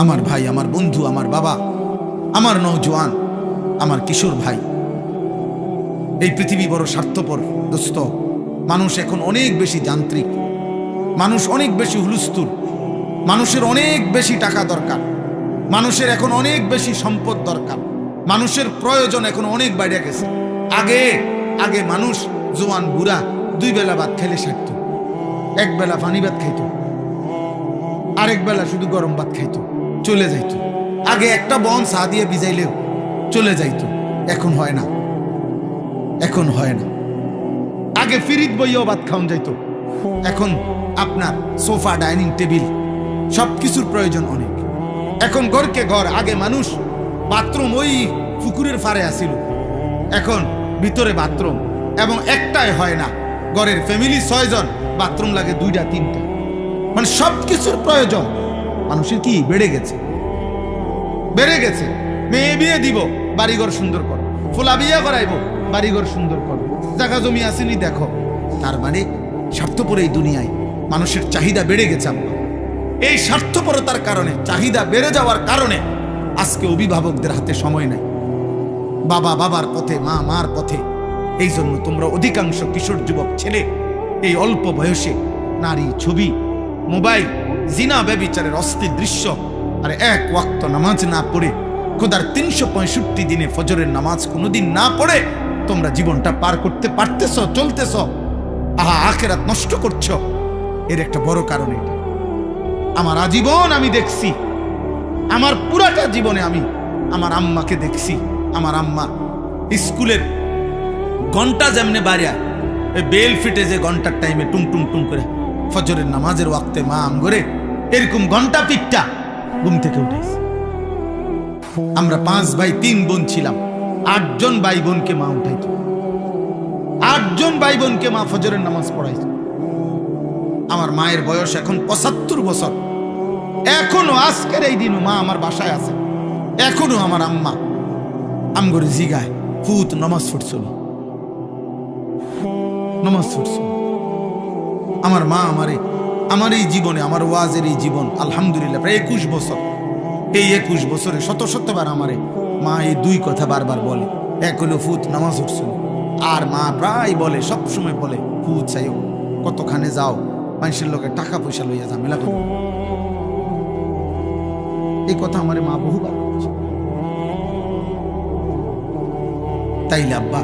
আমার ভাই, আমার বন্ধু, আমার বাবা, আমার নওজোয়ান, আমার কিশোর ভাই, এই পৃথিবী বড় স্বার্থপর দোস্ত। মানুষ এখন অনেক বেশি যান্ত্রিক, মানুষ অনেক বেশি হুলস্থুল, মানুষের অনেক বেশি টাকা দরকার, মানুষের এখন অনেক বেশি সম্পদ দরকার, মানুষের প্রয়োজন এখন অনেক বাইরে গেছে। আগে আগে মানুষ জোয়ান বুড়া 2 বেলা ভাত খেলে সারত, 1 বেলা পানি ভাত খাইত, আরেক বেলা শুধু গরম ভাত খাইত, চলে যাইত। আগে একটা বন চা দিয়ে ভিজাইলেও চলে যাইত। এখন হয় না, এখন হয় না। আগে ফিরিত বইও ভাত খাওয়ান যাইত, এখন আপনার সোফা, ডাইনিং টেবিল সবকিছুর প্রয়োজন অনেক। এখন ঘরকে ঘর, আগে মানুষ বাথরুম ওই পুকুরের ফারে আসিল, এখন ভিতরে বাথরুম, এবং একটাই হয় না, ঘরের ফ্যামিলি 6 জন, বাথরুম লাগে 2টা 3টা। মানে সবকিছুর প্রয়োজন মানুষের কি বেড়ে গেছে, বেড়ে গেছে। মেয়ে বিয়ে দিব, বাড়িঘর সুন্দর করো, ফুলা বিয়ে করাইব, বাড়িঘর সুন্দর করো, জায়গা জমি আসেনি দেখো। তার মানে স্বার্থপর এই দুনিয়ায় মানুষের চাহিদা বেড়ে গেছে। এই স্বার্থপরতার কারণে, চাহিদা বেড়ে যাওয়ার কারণে আজকে অভিভাবকদের হাতে সময় নাই, বাবা বাবার পথে, মা মার পথে। এই জন্য তোমরা অধিকাংশ কিশোর যুবক ছেলে এই অল্প বয়সে নারী, ছবি, মোবাইল, জিনা, ব্যভিচারের অস্থির দৃশ্য, আর 1 ওয়াক্ত নামাজ না পড়ে, খোদার 365 দিনে ফজরের নামাজ কোনোদিন না পড়ে তোমরা জীবনটা পার করতে পারতেছ, চলতেছ, আখিরাত নষ্ট করছ। এর একটা বড় কারণ এটা। আমার আজীবন আমি দেখছি, আমার পুরাটা জীবনে আমি আমার আম্মাকে দেখছি। আমার আম্মা স্কুলের ঘন্টা যেমনে বাড়িয়া বেল ফিটে যে ঘন্টার টাইমে টুং টুং টুং করে ফজরের নামাজের ওয়াক্তে মা আম করে এরকম ঘন্টা পিঠটা ঘুম থেকে উঠেছে। আমরা 5 ভাই 3 বোন ছিলাম, 8 জন ভাই বোনকে মা উঠাইতো, 8 জন ভাই বোনকে মা ফজরের নামাজ পড়াইতো। আমার মায়ের বয়স এখন 75 বছর, এখনো আজকের এই দিনও মা আমার বাসায় আছে। এখনো আমার আম্মা আমগরে জিগায়, ফুত নামাজ পড়ছিল, নামাজ পড়ছিল। আমার মা আমার এই জীবনে, আমার ওয়াজের এই জীবন, আলহামদুলিল্লাহ প্রায় 21 বছর। এই 21 বছরে শতবার আমারে মা এই 2 কথা বারবার বলে। এক হলো ফুত নামাজ পড়ছিল, আর মা প্রায় বলে, সবসময় বলে, ফুত চাইও, কতখানে যাও, মানুষের লোকে টাকা পয়সা লইয়া ঝামেলা করো। এই কথা আমার মা বহুবার বলছে। তাইলে আব্বা,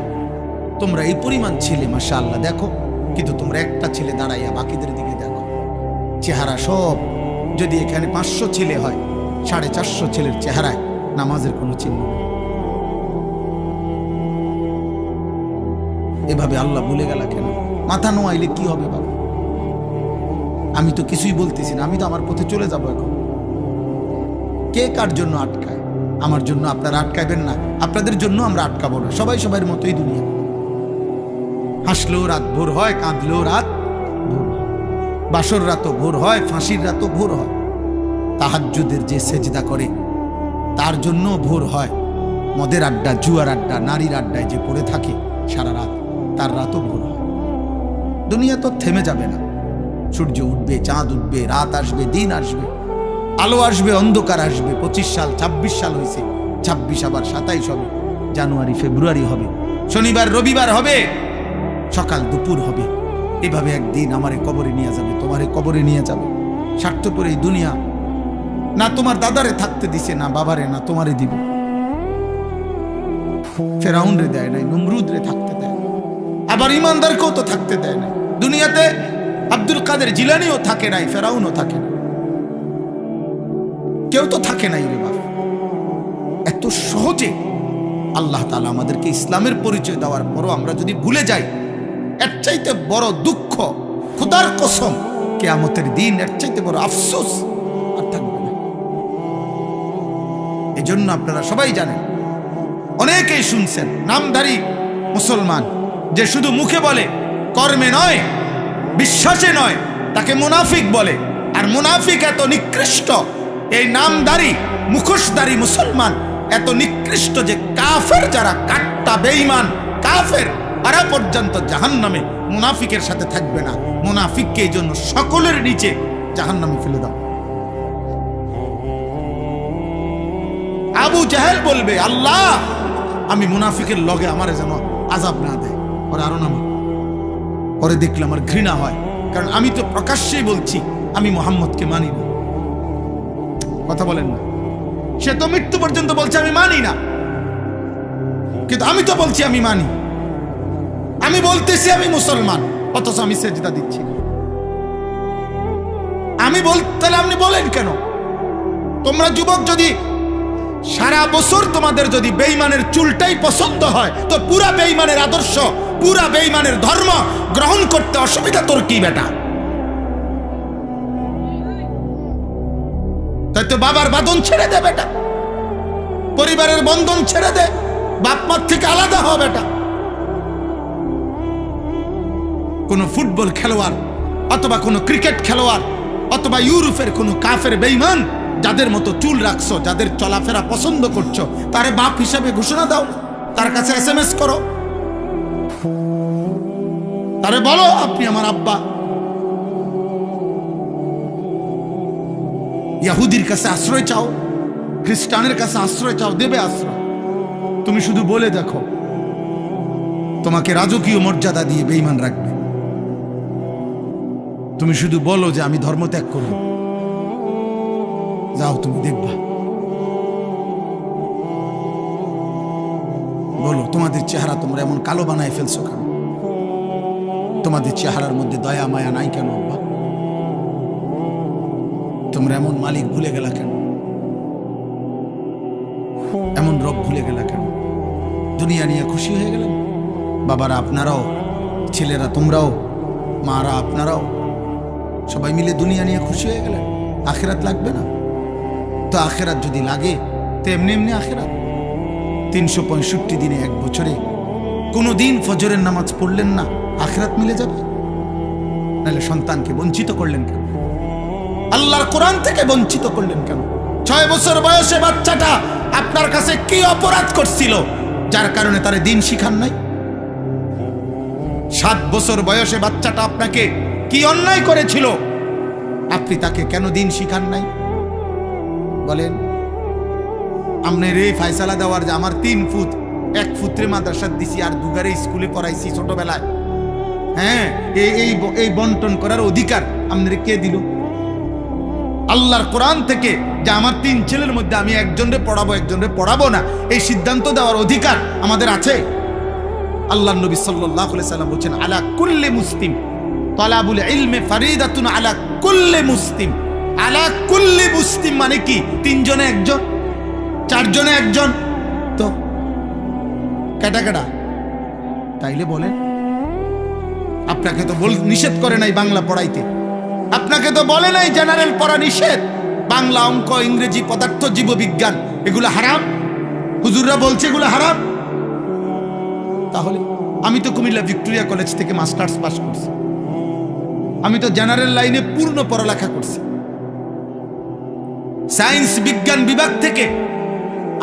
তোমরা এই পরিমাণ ছেলে, মাশাআল্লাহ দেখো, কিন্তু তোমরা একটা ছেলে দাঁড়াইয়া বাকিদের দিকে দেখো, চেহারা সব। যদি এখানে 500 ছেলে হয়, 450 ছেলের চেহারায় নামাজের কোনো চিহ্ন নেই। এভাবে আল্লাহ বলে গেল কেন? মাথা নোয়াইলে কি হবে বাবা? আমি তো কিছুই বলতেছি না, আমি তো আমার পথে চলে যাব। এখন কে কার জন্য আটকায়? আমার জন্য আপনারা আটকাইবেন না, আপনাদের জন্য আমরা আটকাবো না। সবাই সবার মতোই দুনিয়া। হাসলেও রাত ভোর হয়, কাঁদলেও রাত ভোর হয়, বাসর রাতও ভোর হয়, ফাঁসির রাতও ভোর হয়। তাহাজ্জুদের যে সেজদা করে তার জন্য ভোর হয়। মদের আড্ডা, জুয়ার আড্ডা, নারীর আড্ডায় যে পড়ে থাকে সারা রাত, তার রাতও ভোর হয়। দুনিয়া তো থেমে যাবে না। সূর্য উঠবে, চাঁদ উঠবে, রাত আসবে, দিন আসবে, আলো আসবে, অন্ধকার আসবে। 25 সাল, 26 সাল হয়েছে, 26 আবার 27 হবে, জানুয়ারি ফেব্রুয়ারি হবে, শনিবার রবিবার হবে, সকাল দুপুর হবে। এভাবে একদিন আমারে কবরে নিয়ে যাবে, তোমারে কবরে নিয়ে যাবে। স্বার্থপর এই দুনিয়া না তোমার দাদারে থাকতে দিছে, না বাবারে, না তোমারে দিব। ফেরাউন রে দেয় নাই, নমরুদ রে থাকতে দেয়, আবার ইমানদারকেও তো থাকতে দেয় না। দুনিয়াতে আব্দুল কাদের জিলানিও থাকে নাই, ফেরাউনও থাকে না, কেউ তো থাকে নাই রে বাবা। এত সহজে আল্লাহ তাআলা আমাদেরকে ইসলামের পরিচয় দেওয়ার পরও আমরা যদি ভুলে যাই, এর চাইতে বড় দুঃখ, খোদার কসম, কিয়ামতের দিন এর চাইতে বড় আফসোস আর থাকবে না। এই জন্য আপনারা সবাই জানেন, অনেকেই শুনছেন, নামধারী মুসলমান যে শুধু মুখে বলে, কর্মে নয়, বিশ্বাসে নয়, তাকে মুনাফিক বলে। আর মুনাফিক এত নিকৃষ্ট, এই নামধারী মুখোশধারী মুসলমান এত নিকৃষ্ট যে কাফের যারা, কাট্টা বেঈমান কাফের, তারা পর্যন্ত জাহান্নামে মুনাফিকের সাথে থাকবে না। মুনাফিককে এই জন্য সকলের নিচে জাহান্নামে ফেলে দাও। আবু জাহেল বলবে, আল্লাহ আমি মুনাফিকের লগে আমারে যেন আযাব না দেয়। ওরা আরো নামা, পরে দেখলে আমার ঘৃণা হয়, কারণ আমি তো প্রকাশ্যেই বলছি আমি মুহাম্মদকে মানি না। কথা বলেন না? সে তো মৃত্যু পর্যন্ত বলছে আমি মানি না, কিন্তু আমি তো বলছি আমি মানি। আমি বলতেছি আমি মুসলমান, অথচ আমি সেজদা দিচ্ছি। আমি তাহলে আপনি বলেন কেন? তোমরা যুবক যদি সারা বছর তোমাদের যদি বেঈমানের চুলটাই পছন্দ হয়, তো পুরা বেঈমানের আদর্শ, পুরা বেঈমানের ধর্ম গ্রহণ করতে অসুবিধা তোর কি বেটা? তাই তো বাবার বাঁধন ছেড়ে দে বেটা, পরিবারের বন্ধন ছেড়ে দে, বাপ মার থেকে আলাদা হ বেটা। কোন ফুটবল খেলোয়াড় অথবা কোন ক্রিকেট খেলোয়াড় অথবা ইউরোপের কোন কাফের বেঈমান যাদের মতো চুল রাখছো, যাদের চলাফেরা পছন্দ করছো, তারে বাপ হিসাবে ঘোষণা দাও, তার কাছে SMS করো, তারে বলো আপনি আমার আব্বা। ইহুদির কাছে আশ্রয় চাও, খ্রিস্টানের কাছে আশ্রয় চাও, দেবে আশ্রয়। তুমি শুধু বলে দেখো, তোমাকে রাজকীয় মর্যাদা দিয়ে বেঈমান রাখবে। তুমি শুধু বলো যে আমি ধর্ম ত্যাগ করব, যাও তুমি দেখবা। বলো তোমাদের চেহারা তোমরা এমন কালো বানায় ফেলছো কেন? তোমাদের চেহারার মধ্যে দয়া মায়া নাই কেন আব্বা? তোমরা এমন মালিক ভুলে গেলা কেন? এমন রব ভুলে গেলা কেন? দুনিয়া নিয়ে খুশি হয়ে গেলেন? বাবারা আপনারাও, ছেলেরা তোমরাও, মারা আপনারাও, সবাই মিলে দুনিয়া নিয়ে খুশি হয়ে গেলেন। আখিরাত লাগবে না তো? আখিরাত যদি লাগে তো এমনি এমনি আখিরাত। 365 দিনে এক বছরে কোনো দিন ফজরের নামাজ পড়লেন না, আখিরাত মিলে যাবে? নাহলে সন্তানকে বঞ্চিত করলেন কেন? আল্লাহর কোরআন থেকে বঞ্চিত করলেন কেন? 6 বছর বয়সে বাচ্চাটা আপনার কাছে কি অপরাধ করছিল যার কারণে তার দিন শিখান নাই? 7 বছর বয়সে বাচ্চাটা আপনাকে কি অন্যায় করেছিল, আপনি তাকে কেন দিন শিখান নাই? বলেন। আপনার এই ফায়সালা দেওয়ার যে আমার 3 ফুট 1 ফুটরে মাদ্রাসা দিছি আর 2 গারে স্কুলে পড়াইছি ছোটবেলায়, হ্যাঁ, এই বন্টন করার অধিকার আপনার কে দিল? আল্লাহর কোরআন থেকে যে আমার 3 ছেলের মধ্যে আমি একজনরে পড়াবো একজনরে পড়াবো না, এই সিদ্ধান্ত দেওয়ার অধিকার আমাদের আছে? আল্লাহর নবী সাল্লাল্লাহু আলাইহি সাল্লাম বলেন, আলা কুল্লি মুসলিম তালাবুল ইলমি ফারিদাতুন আলা কুল্লি মুসলিম। আলা কুল্লি মুসলিম মানে কি? 3 জনে একজন, 4 জনে একজন, তো কেটা কেটা? তাইলে বলেন, আপনাকে তো নিষেধ করে নাই বাংলা পড়াইতে, আপনাকে তো বলে নাই জেনারেল পড়া নিষেধ, বাংলা, অঙ্ক, ইংরেজি, পদার্থ, জীববিজ্ঞান এগুলো হারাম? হুজুররা বলছে এগুলো হারাম। তাহলে আমি তো কুমিল্লা ভিক্টোরিয়া কলেজ থেকে মাস্টার্স পাস করছি, আমি তো জেনারেল লাইনে পূর্ণ পড়ালেখা করছি, সায়েন্স বিজ্ঞান বিভাগ থেকে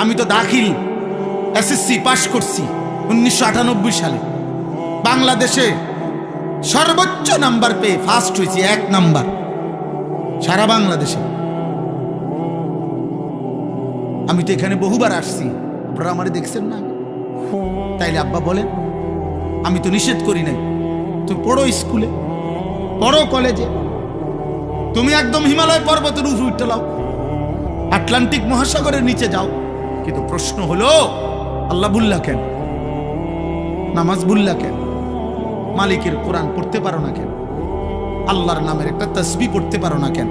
আমি তো দাখিল SSC পাস করছি 1998 সালে। বাংলাদেশে সর্বোচ্চ নাম্বার পেয়ে ফার্স্ট হয়েছি, 1 নাম্বার সারা বাংলাদেশে। আমি তো এখানে বহুবার আসছি, আপনারা আমারে দেখছেন না? তাইলে আব্বা বলেন, আমি তো নিষেধ করি নাই, তুমি পড়ো স্কুলে, পড়ো কলেজে, তুমি একদম হিমালয় পর্বতের উপরে উঠতে লাও, আটলান্টিক মহাসাগরের নিচে যাও। কিন্তু প্রশ্ন হলো, আল্লাহ বুল্লা কেন? নামাজ বুল্লা কেন? মালিকের কোরআন পড়তে পারো না কেন? আল্লাহর নামের একটা তাসবিহ পড়তে পারো না কেন?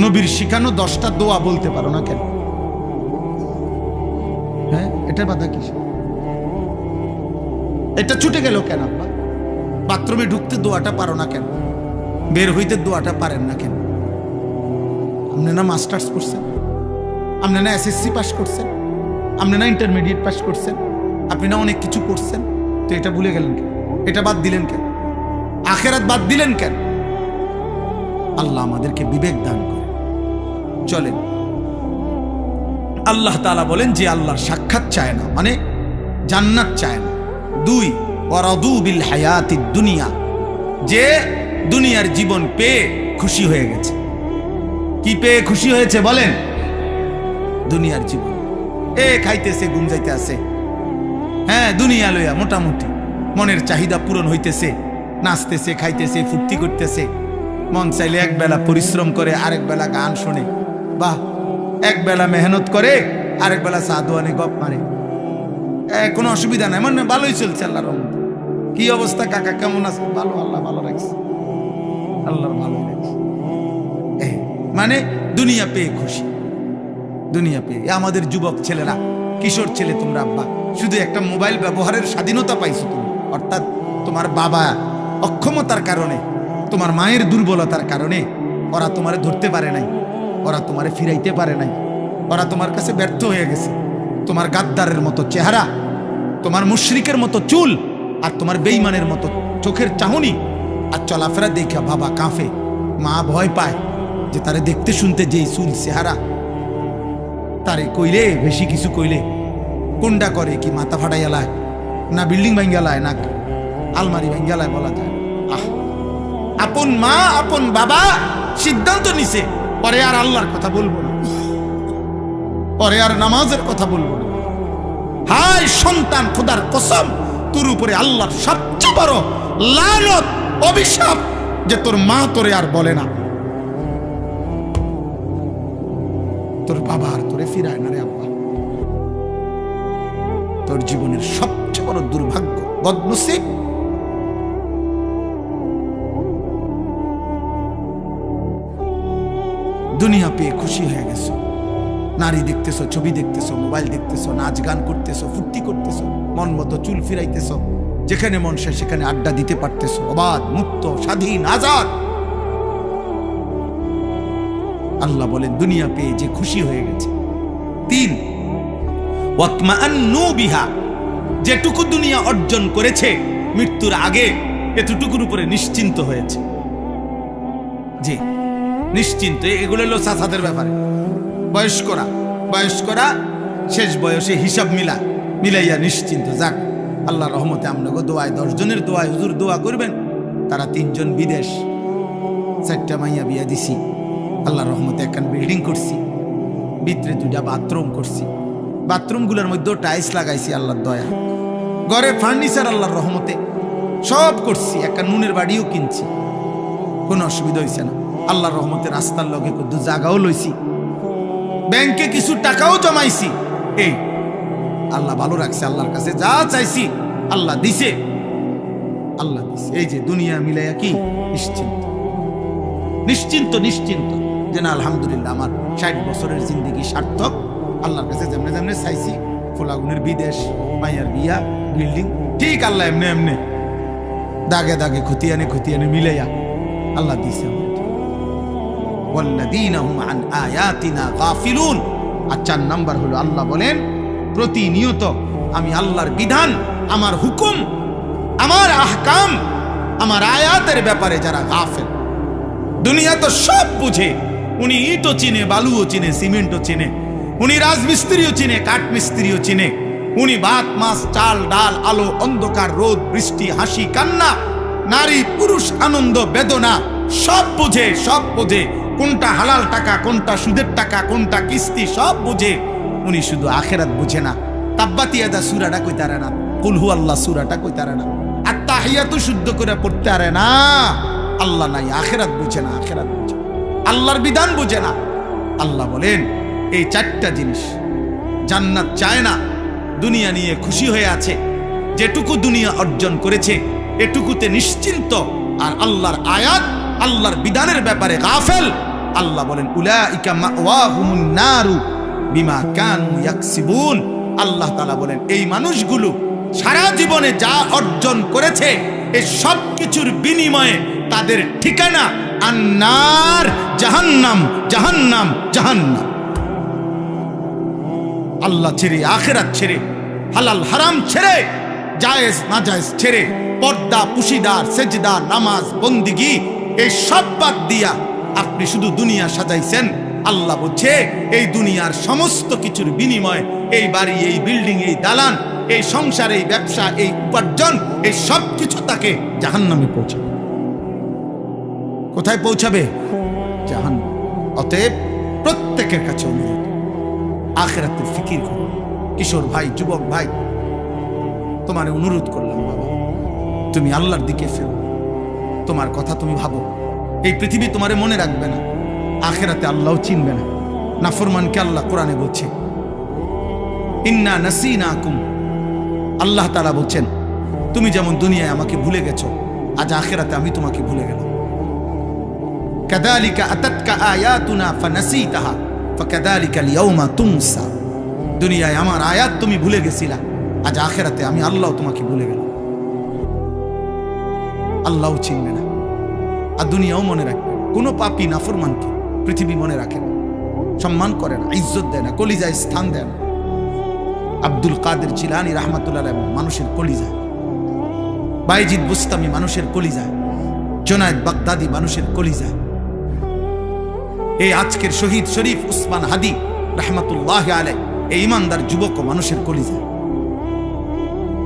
নবীর শিখানো 10টা দোয়া বলতে পারো না কেন? হ্যাঁ, এটা বাধা কিসে? এটা ছুটে গেল কেন আব্বা? বাথরুমে ঢুকতে দোয়াটা পারো না কেন? বের হইতে দোয়াটা পারেন না কেন? আপনি না মাস্টার্স করছেন, আপনি না SSC পাস করছেন, আপনি না ইন্টারমিডিয়েট পাস করছেন, আপনি না অনেক কিছু করছেন, তো এটা ভুলে গেলেন কেন? এটা বাদ দিলেন কেন? আখিরাত বাদ দিলেন কেন? আল্লাহ আমাদেরকে বিবেক দান করে চলেন। আল্লাহ তাআলা বলেন যে আল্লাহর সাক্ষাৎ চায় না, মানে জান্নাত চায় না। 2 ওয়ারাদু বিল হায়াতিদ দুনিয়া, যে দুনিয়ার জীবন পেয়ে খুশি হয়ে গেছে। কি পেয়ে খুশি হয়েছে বলেন? দুনিয়ার জীবন। খাইতেছে, ঘুম যাইতে আছে। হ্যাঁ, দুনিয়া লইয়া মোটামুটি মনের চাহিদা পূরণ হইতেছে, নাচতেছে, খাইতেছে, ফুর্তি করতেছে। মন চাইলে এক বেলা পরিশ্রম করে, আরেক বেলা গান শোনে, বাহ, এক বেলা মেহনত করে, আরেক বেলা চা দোয়ানে গপ মারে। কোনো অসুবিধা নাই, মানে ভালোই চলছে আল্লাহর রহমতে। কি অবস্থা কাকা, কেমন আছে? ভালো, আল্লাহ ভালো রাখছে, আল্লাহর ভালো রাখছে। মানে দুনিয়া পেয়ে খুশি, দুনিয়া পেয়ে। আমাদের যুবক ছেলেরা, কিশোর ছেলে, তোমরা আব্বা শুধু একটা মোবাইল ব্যবহারের স্বাধীনতা পাইছো তুমি, অর্থাৎ তোমার বাবা অক্ষমতার কারণে, তোমার মায়ের দুর্বলতার কারণে ওরা তোমারে ধরতে পারে নাই, ওরা তোমারে ফিরাইতে পারে নাই, ওরা তোমার কাছে ব্যর্থ হয়ে গেছে। তোমার গাদ্দারের মতো চেহারা, তোমার মুশরিকের মতো চুল, আর তোমার বেঈমানের মতো চোখের চাহনি আর চলাফেরা দেখা বাবা কাঁপে, মা ভয় পায় যে তারে দেখতে শুনতে যেই চুল চেহারা, তারে কইলে বেশি কিছু কইলে কোনটা করে কি মাথা ফাটাইয়ালায়, না বিল্ডিং ভাঙ্গালায়, না আলমারি ভাঙ্গালায় বলা যায়। আপন মা, আপন বাবা সিদ্ধান্ত নিছে পরে আর আল্লাহর কথা বলবো না, পরে আর নামাজের কথা বলবো না। হায় সন্তান, খোদার কসম, তোর উপরে আল্লাহর সবচেয়ে বড় লানত, অভিশাপ যে তোর মা তোরে আর বলে না, তোর বাবা আর তোরে ফিরায় না রে আব্বা। তোর জীবনের সবচেয়ে বড় দুর্ভাগ্য, বদনসিব। দুনিয়া পেয়ে খুশি হয়ে গেছো, নারী দেখতেছো, ছবি দেখতেছো, মোবাইল দেখতেছো, নাচ গান করতেছো, ফুর্তি করতেছো, মন মতো চুল ফিরাইতেছো, যেখানে মন চায় সেখানে আড্ডা দিতে পারতেছো, অবাধ, মুক্ত, স্বাধীন, আজাদ। আল্লাহ বলেন দুনিয়া পেয়ে যে খুশি হয়ে গেছে। 3, ওয়াতমাআন্নু বিহা, যেটুকু দুনিয়া অর্জন করেছে মৃত্যুর আগে এতটুকুর উপরে নিশ্চিন্ত হয়েছে। জি, নিশ্চিন্ত। এগুলো হলো চাচাদের ব্যাপারে। বয়স্করা শেষ বয়সে হিসাব মিলাইয়া নিশ্চিন্ত। যাক, আল্লাহর রহমতে আপনাকে দোয়ায়, 10 জনের দোয়ায় হুজুর দোয়া করবেন। তারা 3 জন বিদেশ, 4টা মাইয়া বিয়া দিছি, আল্লাহর রহমতে একখান বিল্ডিং করছি, ভিতরে 2টা বাথরুম করছি, বাথরুমগুলোর মধ্যেও টাইলস লাগাইছি আল্লাহর দয়া, ঘরে ফার্নিচার আল্লাহর রহমতে সব করছি, একটা নুনের বাড়িও কিনছি, কোনো অসুবিধা হয়েছে না। আল্লাহর রহমতে রাস্তার লগে কত জায়গাও লইছি, ব্যাংকে কিছু টাকাও জমাইছি। এই আল্লাহ ভালো রাখছে, আল্লাহর কাছে যা চাইছি আল্লাহ দিছে, আল্লাহ দিছে। এই যে দুনিয়া মিলাইয়া কি নিশ্চিন্ত, নিশ্চিন্ত, নিশ্চিন্ত যে না আলহামদুলিল্লাহ আমার 60 বছরের জিন্দেগি সার্থক। আল্লাহর কাছে যেমনে যেমনে চাইছি, ফোলাগুনের বিদেশ, মাইয়ার বিয়া, বিল্ডিং, ঠিক আল্লাহ এমনি এমনি দাগে দাগে খতিয়ানে মিলাইয়া আল্লাহ দিছে। ওয়াল্লাযীনা হুম আন আয়াতিনা গাফিলুন। আর 4 নাম্বার হলো আল্লাহ বলেন প্রতিনিয়ত আমি আল্লাহর বিধান, আমার হুকুম, আমার আহকাম, আমার আয়াতের ব্যাপারে যারা গাফেল। দুনিয়া তো সব বুঝে, উনি ইটও চিনে, বালুও চিনে, সিমেন্টও চিনে, উনি রাজমিস্ত্রিও চিনে, কাঠমিস্ত্রিও চিনে, উনি ভাত মাছ চাল ডাল আলো অন্ধকার রোদ বৃষ্টি হাসি কান্না নারী পুরুষ আনন্দ বেদনা সব বুঝে, সব বোঝে। কোনটা হালাল টাকা, কোনটা সুদের টাকা, কোনটা কিস্তি সব বুঝে। উনি শুধু আখেরাত বুঝে না। তাব্বাত ইয়াদা সূরাটা কইতে পারে না, কুল হু আল্লাহ সূরাটা কইতে পারে না, আর তাহিয়াতু শুদ্ধ করে পড়তে পারে না। আল্লাহ নাই, আখেরাত বুঝে না, আখেরাত বুঝে, আল্লাহর বিধান বুঝে না। আল্লাহ বলেন এই 4টা জিনিস জান্নাত চায় না, দুনিয়া নিয়ে খুশি হয়ে আছে, যেটুকু দুনিয়া অর্জন করেছে এটুকুতে নিশ্চিন্ত, আর আল্লাহর আয়াত আল্লাহর বিধানের ব্যাপারে গাফেল। আল্লাহ বলেন উলাইকা মাওয়াহুমুন নারু বিমা কানু ইয়াকসিবুন। আল্লাহ তাআলা বলেন এই মানুষগুলো সারা জীবনে যা অর্জন করেছে এই সব কিছুর বিনিময়ে তাদের ঠিকানা আন্নার, জাহান্নাম, জাহান্নাম, জাহান্নাম। আল্লাহ ছেড়ে, আখিরাত ছেড়ে, হালাল হারাম ছেড়ে, জায়েজ নাজায়েজ ছেড়ে, পর্দা পুশিদার সেজদা নামাজ বন্দিগি এই সব বাদ দিয়া আপনি শুধু দুনিয়া সাজাইছেন। আল্লাহ বলছে এই দুনিয়ার সমস্ত কিছুর বিনিময়ে এই বাড়ি, এই বিল্ডিং, এই দালান, এই সংসার, এই ব্যবসা, এই উপার্জন, এই সব কিছু তাকে জাহান্নামে পৌঁছাবে। কোথায় পৌঁছাবে? জাহান্নাম। অতএব প্রত্যেকের কাছে অনুরোধ, আখিরাতের ফিকির করো। কিশোর ভাই, যুবক ভাই, তোমার অনুরোধ করলাম বাবা, তুমি আল্লাহর দিকে ফেরো। তোমার কথা তুমি ভাবো। এই পৃথিবী তোমারে মনে রাখবে না, আখিরাতে আল্লাহও চিনবে না। নাফরমানকে আল্লাহ কোরআনে বলছে, ইন্না নাসিনাকুম, আল্লাহ তাআলা বলছেন, তুমি যেমন দুনিয়ায় আমাকে ভুলে গেছো, আজ আখিরাতে আমি তোমাকে ভুলে গেলাম। কাযালিকা আতাতকা আয়াতুনা ফানাসিতাহা ফাকাযালিকা আল-ইয়াওমা তুনসা। দুনিয়ায় আমার আয়াত তুমি ভুলে গেছিলা, আজ আখিরাতে আমি আল্লাহ তোমাকে ভুলে গেলাম। আল্লাহও চিনবে না, আর দুনিয়াও মনে রাখবে। কোনো পাপী নাফরমানকে পৃথিবী মনে রাখে না, সম্মান করে না, ইজ্জত দেয় না, কলিজায় স্থান দেয় না। আব্দুল কাদের জিলানী রাহমাতুল্লাহ আলাইহি মানুষের কলিজায়, বাইজিদ বুস্তামি মানুষের কলিজায়, জুনায়েদ বাগদাদি মানুষের কলিজায়, এই আজকের শহীদ শরীফ উসমান হাদি রাহমাতুল্লাহ আলাইহি এই ইমানদার যুবক মানুষের কলিজায়।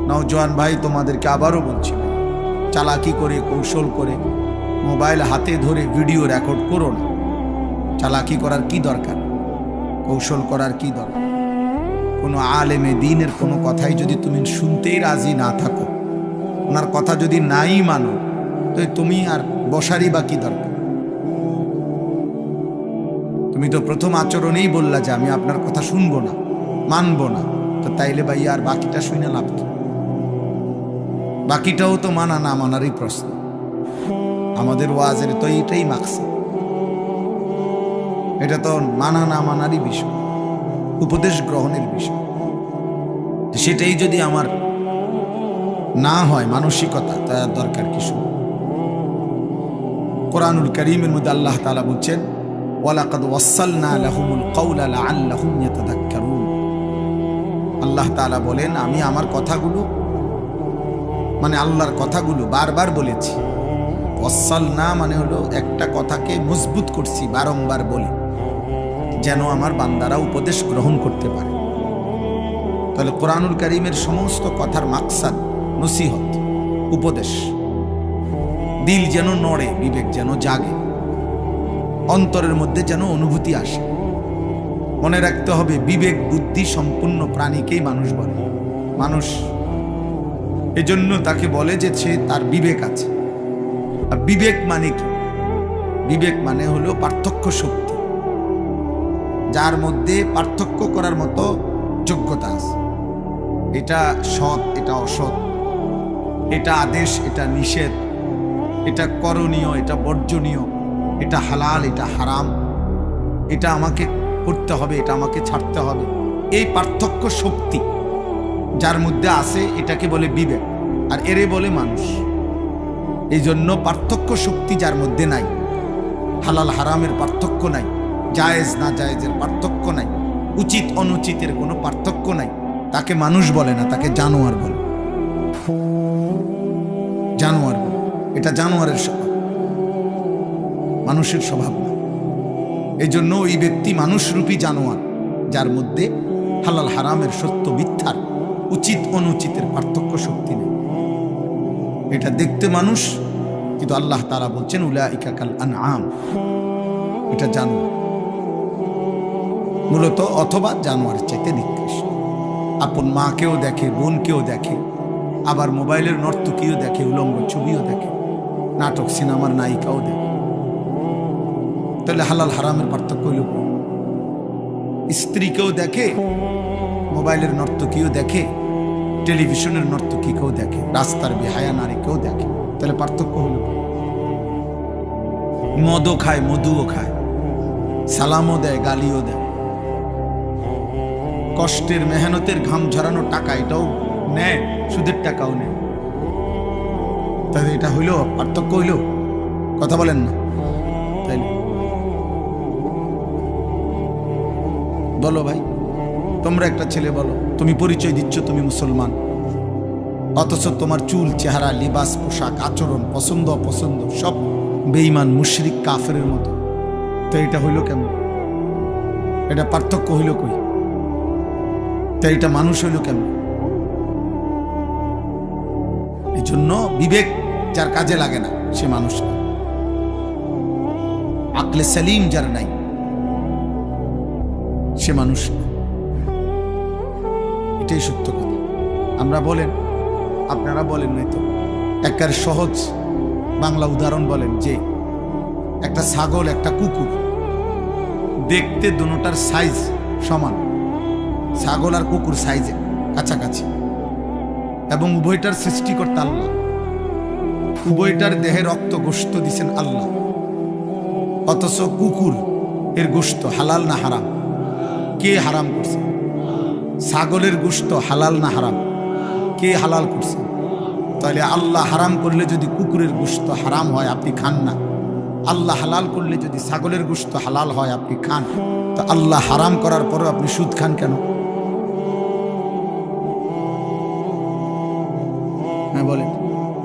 নওজোয়ান ভাই, তোমাদেরকে আবারও বলছি, চালাকি করে, কৌশল করে, মোবাইল হাতে ধরে ভিডিও রেকর্ড করো না। চালাকি করার কি দরকার? কৌশল করার কি দরকার? কোনো আলেমে দ্বীনের কোনো কথাই যদি তুমি শুনতেই রাজি না থাকো, ওনার কথা যদি নাই মানো, তো তুমি আর বসারই বা কি দরকার? তুমি তো প্রথম আচরণেই বললা যে আমি আপনার কথা শুনবো না, মানবো না। তো তাইলে ভাই আর বাকিটা শুনে লাভ কি? বাকিটাও তো মানা না মানারই প্রশ্ন। আমাদের ওয়াজের তো এইটাই মাকসাদ, এটা তো মানা না মানারই বিষয়, উপদেশ গ্রহণের বিষয়। সেটাই যদি আমার না হয় মানসিকতা, তার দরকার কিছু। কোরআনুল কারীমের মধ্যে আল্লাহ তাআলা বলছেন, ওয়ালাকাদ ওয়াসসালনা লাহুমুল কাওলা লাআল্লাহুম ইয়াতাযাক্কারুন। আল্লাহ তাআলা বলেন, আমি আমার কথাগুলো, মানে আল্লাহর কথাগুলো বারবার বলেছি। ওয়াসসালনা মানে হলো একটা কথাকে মজবুত করছি বারংবার বলে, যেন আমার বান্দারা উপদেশ গ্রহণ করতে পারে। তাহলে কোরআনুল কারীমের সমস্ত কথার মাকসাদ নসিহত, উপদেশ। দিল যেন নড়ে, বিবেক যেন জাগে, অন্তরের মধ্যে যেন অনুভূতি আসে। মনে রাখতে হবে, বিবেক বুদ্ধি সম্পূর্ণ প্রাণীকেই মানুষ বলে। মানুষ এজন্য তাকে বলে যে সে তার বিবেক আছে। আর বিবেক মানে কি? বিবেক মানে হলো পার্থক্য শক্তি, যার মধ্যে পার্থক্য করার মতো যোগ্যতা আছে। এটা সৎ, এটা অসৎ, এটা আদেশ, এটা নিষেধ, এটা করণীয়, এটা বর্জনীয়, এটা হালাল, এটা হারাম, এটা আমাকে করতে হবে, এটা আমাকে ছাড়তে হবে। এই পার্থক্য শক্তি যার মধ্যে আছে, এটাকে বলে বিবেক, আর এরে বলে মানুষ। এই জন্য পার্থক্য শক্তি যার মধ্যে নাই, হালাল হারামের পার্থক্য নাই, জায়েজ না জায়েজের পার্থক্য নাই, উচিত অনুচিতের কোনো পার্থক্য নাই, তাকে মানুষ বলে না, তাকে জানোয়ার বলে। জানোয়ার বলে, এটা জানোয়ারের স্বভাব, মানুষের স্বভাব না। এই জন্য ওই ব্যক্তি মানুষরূপী জানোয়ার, যার মধ্যে হালাল হারামের সত্য মিথ্যার, উচিত অনুচিতের পার্থক্য শক্তি নেই। এটা দেখতে মানুষ, কিন্তু আল্লাহ তাআলা বলছেন উলাইকা কাল আনআম, এটা জানোয়ার মূলত, অথবা জানোয়ারের চাইতে নিকৃষ্ট। আপন মাকেও দেখে, বোনকেও দেখে, আবার মোবাইলের নর্তকীও দেখে, উলঙ্গ ছবিও দেখে, নাটক সিনেমার নায়িকাও দেখে। তাহলে হালাল হারামের পার্থক্য হইল, স্ত্রীকেও দেখে, মোবাইলের নর্তকীও দেখে, টেলিভিশনের নর্তকীকেও দেখে, রাস্তার বেহায়া নারীকেও দেখে। তাহলে পার্থক্য হলো, মদও খায়, মধুও খায়, সালামও দেয়, গালিও দেয়, কষ্টের মেহনতের ঘাম ঝরানো টাকা এটাও নেয়, সুদের টাকাও নেয়। তাহলে এটা হইল পার্থক্য, হইল? কথা বলেন না? তাইলে বলো ভাই, তোমরা একটা ছেলে বলো, তুমি পরিচয় দিচ্ছ তুমি মুসলমান, অথচ তোমার চুল, চেহারা, লিবাস, পোশাক, আচরণ, পছন্দ অপছন্দ সব বেঈমান, মুশরিক, কাফেরের মতো। তো এটা হইল কেমন? এটা পার্থক্য হইল কই? তো এটা মানুষ হইল কেমন? এই জন্য বিবেক যার কাজে লাগে না, সে মানুষ না। আকলে সালিম যার নাই, সে মানুষ না। এটাই সত্য কথা। আমরা বলেন, আপনারা বলেন নাই তো, একটা সহজ বাংলা উদাহরণ বলেন যে একটা ছাগল একটা কুকুর দেখতে দুটোটার সাইজ সমান, ছাগল আর কুকুর সাইজে কাছাকাছি, এবং উভয়টার সৃষ্টিকর্তা আল্লাহ, উভয়টার দেহে রক্ত গোশত দিছেন আল্লাহ, অথচ কুকুর এর গোশত হালাল না হারাম? কে হারাম করছে? ছাগলের গোশত হালাল না হারাম? কে হালাল করছে? তাহলে আল্লাহ হারাম করলে যদি কুকুরের গোশত হারাম হয় আপনি খান না, আল্লাহ হালাল করলে যদি ছাগলের গোশত হালাল হয় আপনি খান, তো আল্লাহ হারাম করার পরেও আপনি সুদ খান কেন? হ্যাঁ বলেন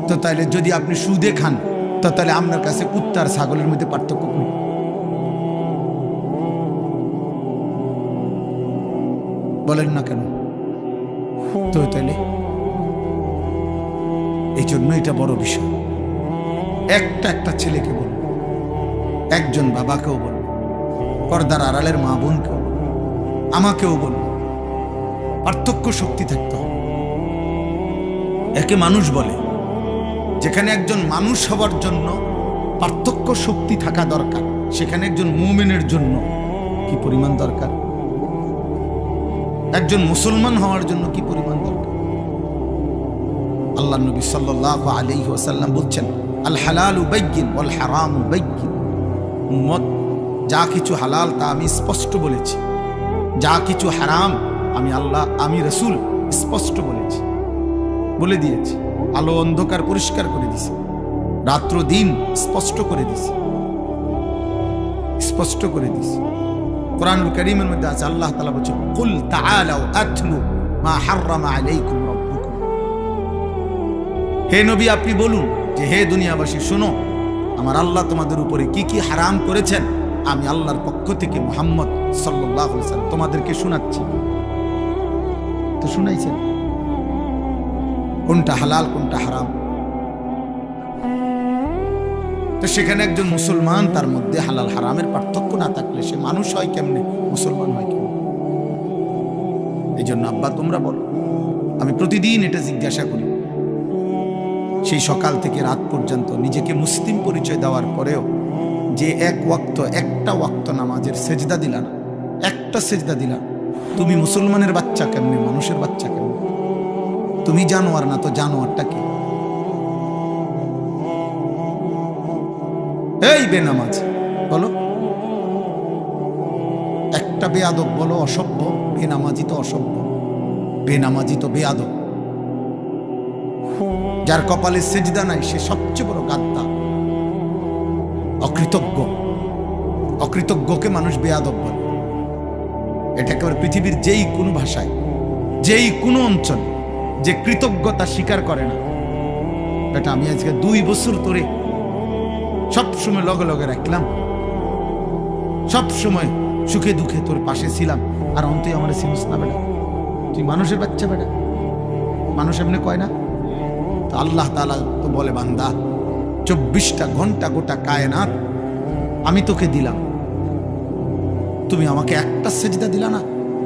তো। তাইলে যদি আপনি সুদে খান, তো তাহলে আপনার কাছে কুত্তার ছাগলের মধ্যে পার্থক্য কি? বলেন না কেন? তো তাইলে এই জন্য এটা বড় বিষয়। একটা ছেলেকে বলুন, একজন বাবাকেও বলুন, পর্দার আড়ালের মা বোনকেও বলুন, আমাকেও বলুন, পার্থক্য শক্তি থাকতে হবে। একে মানুষ বলে। যেখানে একজন মানুষ হওয়ার জন্য পার্থক্য শক্তি থাকা দরকার, সেখানে একজন মুমিনের জন্য কি পরিমাণ দরকার? একজন মুসলমান হওয়ার জন্য কি পরিমাণ দরকার? আল্লাহ নবী সাল্লাল্লাহু আলাইহি ওয়াসাল্লাম বলছেন, আল হালালু বাইয়িন ওয়াল হারামু বাইয়িন। উম্মত, যা কিছু হালাল তা আমি স্পষ্ট বলেছি, যা কিছু হারাম আমি আল্লাহ, আমি রাসূল স্পষ্ট বলেছি, বলে দিয়েছি। আলো অন্ধকার পরিষ্কার করে দিছি, রাত্র দিন স্পষ্ট করে দিছি, স্পষ্ট করে দিছি। কোরআনুল কারীমের মধ্যে আছে, আল্লাহ তাআলা বলেছেন, কুল তাআলাউ আতলু মা হাররামা আলাইকুম রাব্বুকুম। হে নবী, আপনি বলুন যে হে দুনিয়াবাসী, শোনো আমার আল্লাহ তোমাদের উপরে কি কি হারাম করেছেন, আমি আল্লাহর পক্ষ থেকে মুহাম্মদ সাল্লাল্লাহু আলাইহি ওয়াসাল্লাম তোমাদেরকে শোনাচ্ছি। তো শুনাইছেন কোনটা হালাল কোনটা হারাম? তো সেখানে একজন মুসলমান, তার মধ্যে হালাল হারামের পার্থক্য না থাকলে সে মানুষ হয় কেমনে, মুসলমান হয় কেমনে? এই জন্য আব্বা তোমরা বলো, আমি প্রতিদিন এটা জিজ্ঞাসা করি, সেই সকাল থেকে রাত পর্যন্ত নিজেকে মুসলিম পরিচয় দেওয়ার পরেও যে একটা ওয়াক্ত নামাজের সেজদা দিলা না, একটা সেজদা দিলা, তুমি মুসলমানের বাচ্চা কেমনে, মানুষের বাচ্চা কেমনে? তুমি জানোয়ার না তো জানোয়ারটা কি? এই বেনামাজ বলো, একটা বেয়াদব বলো অসভ্য, বেনামাজি তো অসভ্য, বেনামাজি তো বেয়াদব। যার কপালে সেজদা নাই সে সবচেয়ে বড় গাদ্দার, অকৃতজ্ঞ। অকৃতজ্ঞকে মানুষ বেয়াদব বলে। এটা একেবারে পৃথিবীর যেই কোনো ভাষায়, যেই কোনো অঞ্চল, যে কৃতজ্ঞতা স্বীকার করে না, এটা আমি আজকে 2 বছর ধরে সবসময় লগে লগে রাখলাম, সবসময় সুখে দুঃখে তোর পাশে ছিলাম, আর অন্তই আমার চিনিস না বেটা, তুই মানুষের বাচ্চা বেটা। মানুষ এমনি কয় না তো? আল্লাহ তাআলা তো বলে, বান্দা 24টা ঘন্টা গোটা কায়নাত আমি তোকে দিলাম, তুমি আমাকে একটা সেজদা দিলা না,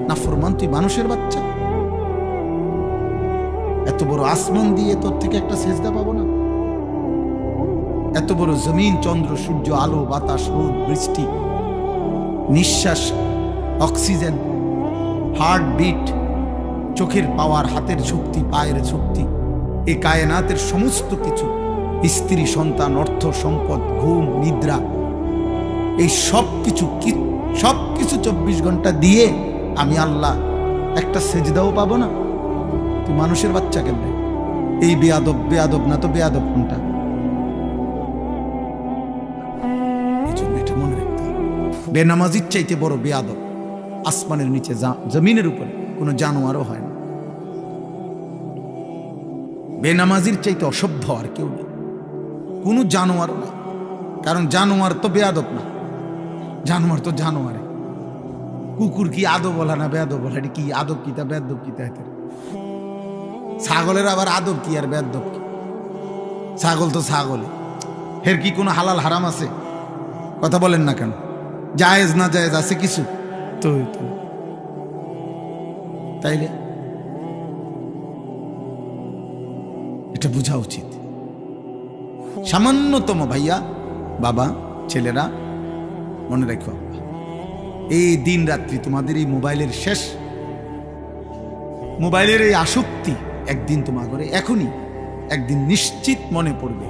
নাফরমান তুই মানুষের বাচ্চা। এত বড় আসমান দিয়ে তোর থেকে একটা সেজদা পাবো না? এত বড় জমিন, চন্দ্র, সূর্য, আলো, বাতাস, রোদ, বৃষ্টি, নিঃশ্বাস, অক্সিজেন, হার্ট বিট, চোখের পাওয়ার, হাতের শক্তি, পায়ের শক্তি, এই কায়নাতের সমস্ত কিছু, স্ত্রী, সন্তান, অর্থ, সম্পদ, ঘুম, নিদ্রা, এই সবকিছু 24 ঘন্টা দিয়ে আমি আল্লাহ একটা সেজদাও পাবো না? তুই মানুষের বাচ্চা কেমনে? এই বেয়াদব। বেয়াদব না তো বেয়াদব কোনটা? এই জন্য এটা মনে রাখতে হবে, বেনামাজির চাইতে বড় বেয়াদব আসমানের নিচে, জমিনের উপরে কোনো জানোয়ারও হয় না। বেনামাজির চাইতে অসভ্য আর কেউ নেই, কোনো জানোয়ারও নেই। কারণ জানোয়ার তো বেয়াদব না, জানোয়ার তো জানোয়ারে। কুকুর কি আদব বলা না বেয়াদব বলা? এটা কি আদব কিতা বেয়াদব কিতা? ছাগলের আবার আদব কি আর বেয়াদব কি? ছাগল তো ছাগল, এর কি কোনো হালাল হারাম আছে? কথা বলেন না কেন? জায়েজ না জায়েজ আছে কিছু? তো তাইলে এটা বোঝা উচিত। সামান্যতম ভাইয়া, বাবা, ছেলেরা মনে রাখো, এই দিন রাত্রি তোমাদের এই মোবাইলের শেষ, মোবাইলের এই আসক্তি একদিন তোমার ঘরে এখনই একদিন নিশ্চিত মনে পড়বে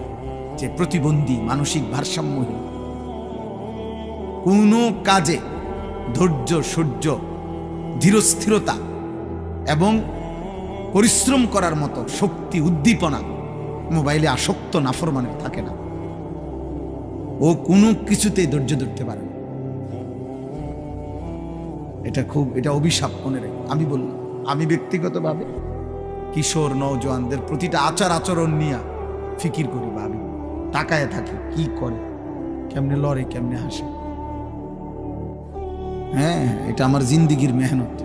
যে প্রতিবন্ধী, মানসিক ভারসাম্যহীন, কোনো কাজে ধৈর্য, সূর্য, ধীরস্থিরতা এবং পরিশ্রম করার মতো শক্তি, উদ্দীপনা মোবাইলে আসক্ত নাফরমানের থাকে না। ও কোনো কিছুতেই ধৈর্য ধরতে পারে না। এটা অভিশাপ মনে রেখে আমি বললাম, আমি ব্যক্তিগতভাবে কিশোর নওজোয়ানদের প্রতিটা আচার আচরণ নিয়ে ফিকির করি, ভাবি, তাকায় থাকি কি করে, কেমনে লড়ে, কেমনে হাসে। হ্যাঁ, এটা আমার জিন্দিগির মেহনত।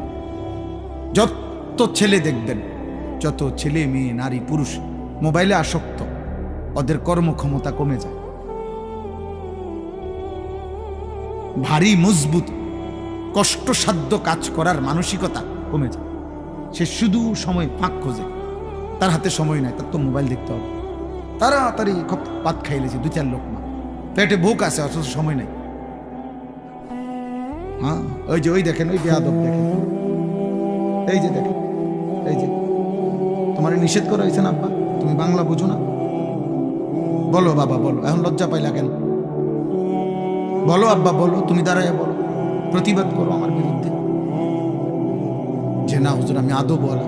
যত ছেলে দেখবেন, যত ছেলে মেয়ে, নারী পুরুষ মোবাইলে আসক্ত, ওদের কর্মক্ষমতা কমে যায়, ভারী মজবুত কষ্টসাধ্য কাজ করার মানসিকতা কমে যায়। সে শুধু সময় ফাঁক খোঁজে, তার হাতে সময় নাই, তার তো মোবাইল দেখতে হবে, তাড়াতাড়ি ভাত খাইলেছে 2-4 লোকমা, পেটে ভোক আছে অথচ সময় নাই। হ্যাঁ, ওই দেখেন, ওই বেয়াদব দেখেন, এই যে দেখেন, এই যে তোমার নিষেধ করা হয়েছে না আব্বা, তুমি বাংলা বুঝো না? বলো বাবা, বলো, এখন লজ্জা পাইলা কেন? বলো আব্বা, বলো, তুমি দাঁড়ায় বলো, প্রতিবাদ করো আমার বিরুদ্ধে যে না হুজুর আমি আদব বলা।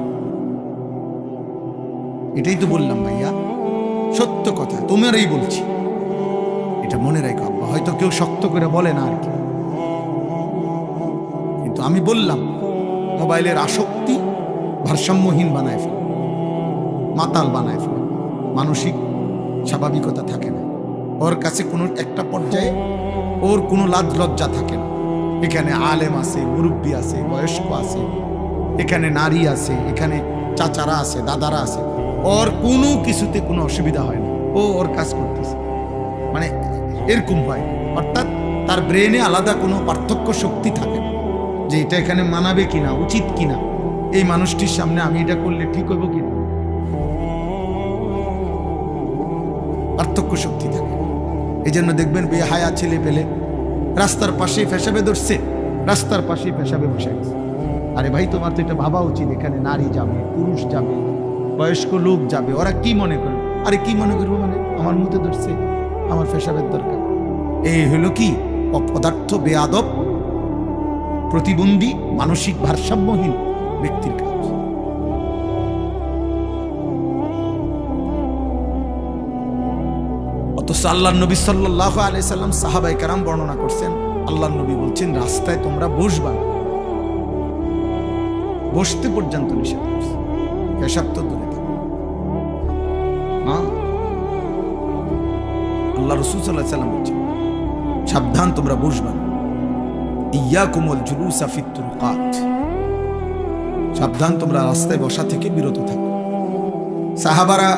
এটাই তো বললাম ভাইয়া, সত্য কথা তোমারই বলছি, এটা মনে রাখো আব্বা। হয়তো কেউ শক্ত করে বলে না আর কি, কিন্তু আমি বললাম মোবাইলের আসক্তি ভারসাম্যহীন বানায় ফেলে, মাতাল বানায় ফেলে, মানসিক স্বাভাবিকতা থাকে না ওর কাছে, কোনো একটা পর্যায়ে ওর কোনো লাজ লজ্জা থাকে না। এখানে আলেম আছে, মুরব্বী আছে, বয়স্ক আছে, এখানে নারী আছে, এখানে চাচারা আছে, দাদারা আছে, ওর কোনো কিছুতে কোনো অসুবিধা হয় না, ও ওর কাজ করতেছে, মানে এরকম হয়। অর্থাৎ তার ব্রেনে আলাদা কোনো পার্থক্য শক্তি থাকে না যে এটা এখানে মানাবে কিনা, উচিত কিনা, এই মানুষটির সামনে আমি এটা করলে ঠিক হইব কিনা, পার্থক্য শক্তি থাকে। এই জন্য দেখবেন বেহায়া ছেলে পেলে রাস্তার পাশেই পেশাবে ধরছে, রাস্তার পাশেই পেশাবে বসে গেছে। আরে ভাই, তোমার তো এটা ভাবা উচিত, এখানে নারী যাবে, পুরুষ যাবে, বয়স্ক লোক যাবে, ওরা কি মনে করবে? আরে কি মনে করবো মানে, আমার মুখে ধরছে, আমার পেশাবের দরকার। এই হলো কি অপদার্থ, বেয়াদব, প্রতিবন্ধী, মানসিক ভারসাম্যহীন ব্যক্তির কাজ। অথচ আল্লাহ নবী সাল্লাল্লাহু আলাইহি সাল্লাম, সাহাবায়ে কেরাম বর্ণনা করছেন, আল্লাহ নবী বলছেন রাস্তায় তোমরা বসবা না, বসতে পর্যন্ত নিষেধ করছে, পেশাব তো দূরে থাকবে। হ্যাঁ, আল্লাহ রাসূল সাল্লাল্লাহু আলাইহি সাল্লাম বলছেন সাবধান, তোমরা বসবা না। ইয়াকুমুল জুলুসা ফিত তুরকাত, সাবধান, তোমরা রাস্তায় বসা থেকে বিরত থাকো। সাহাবারা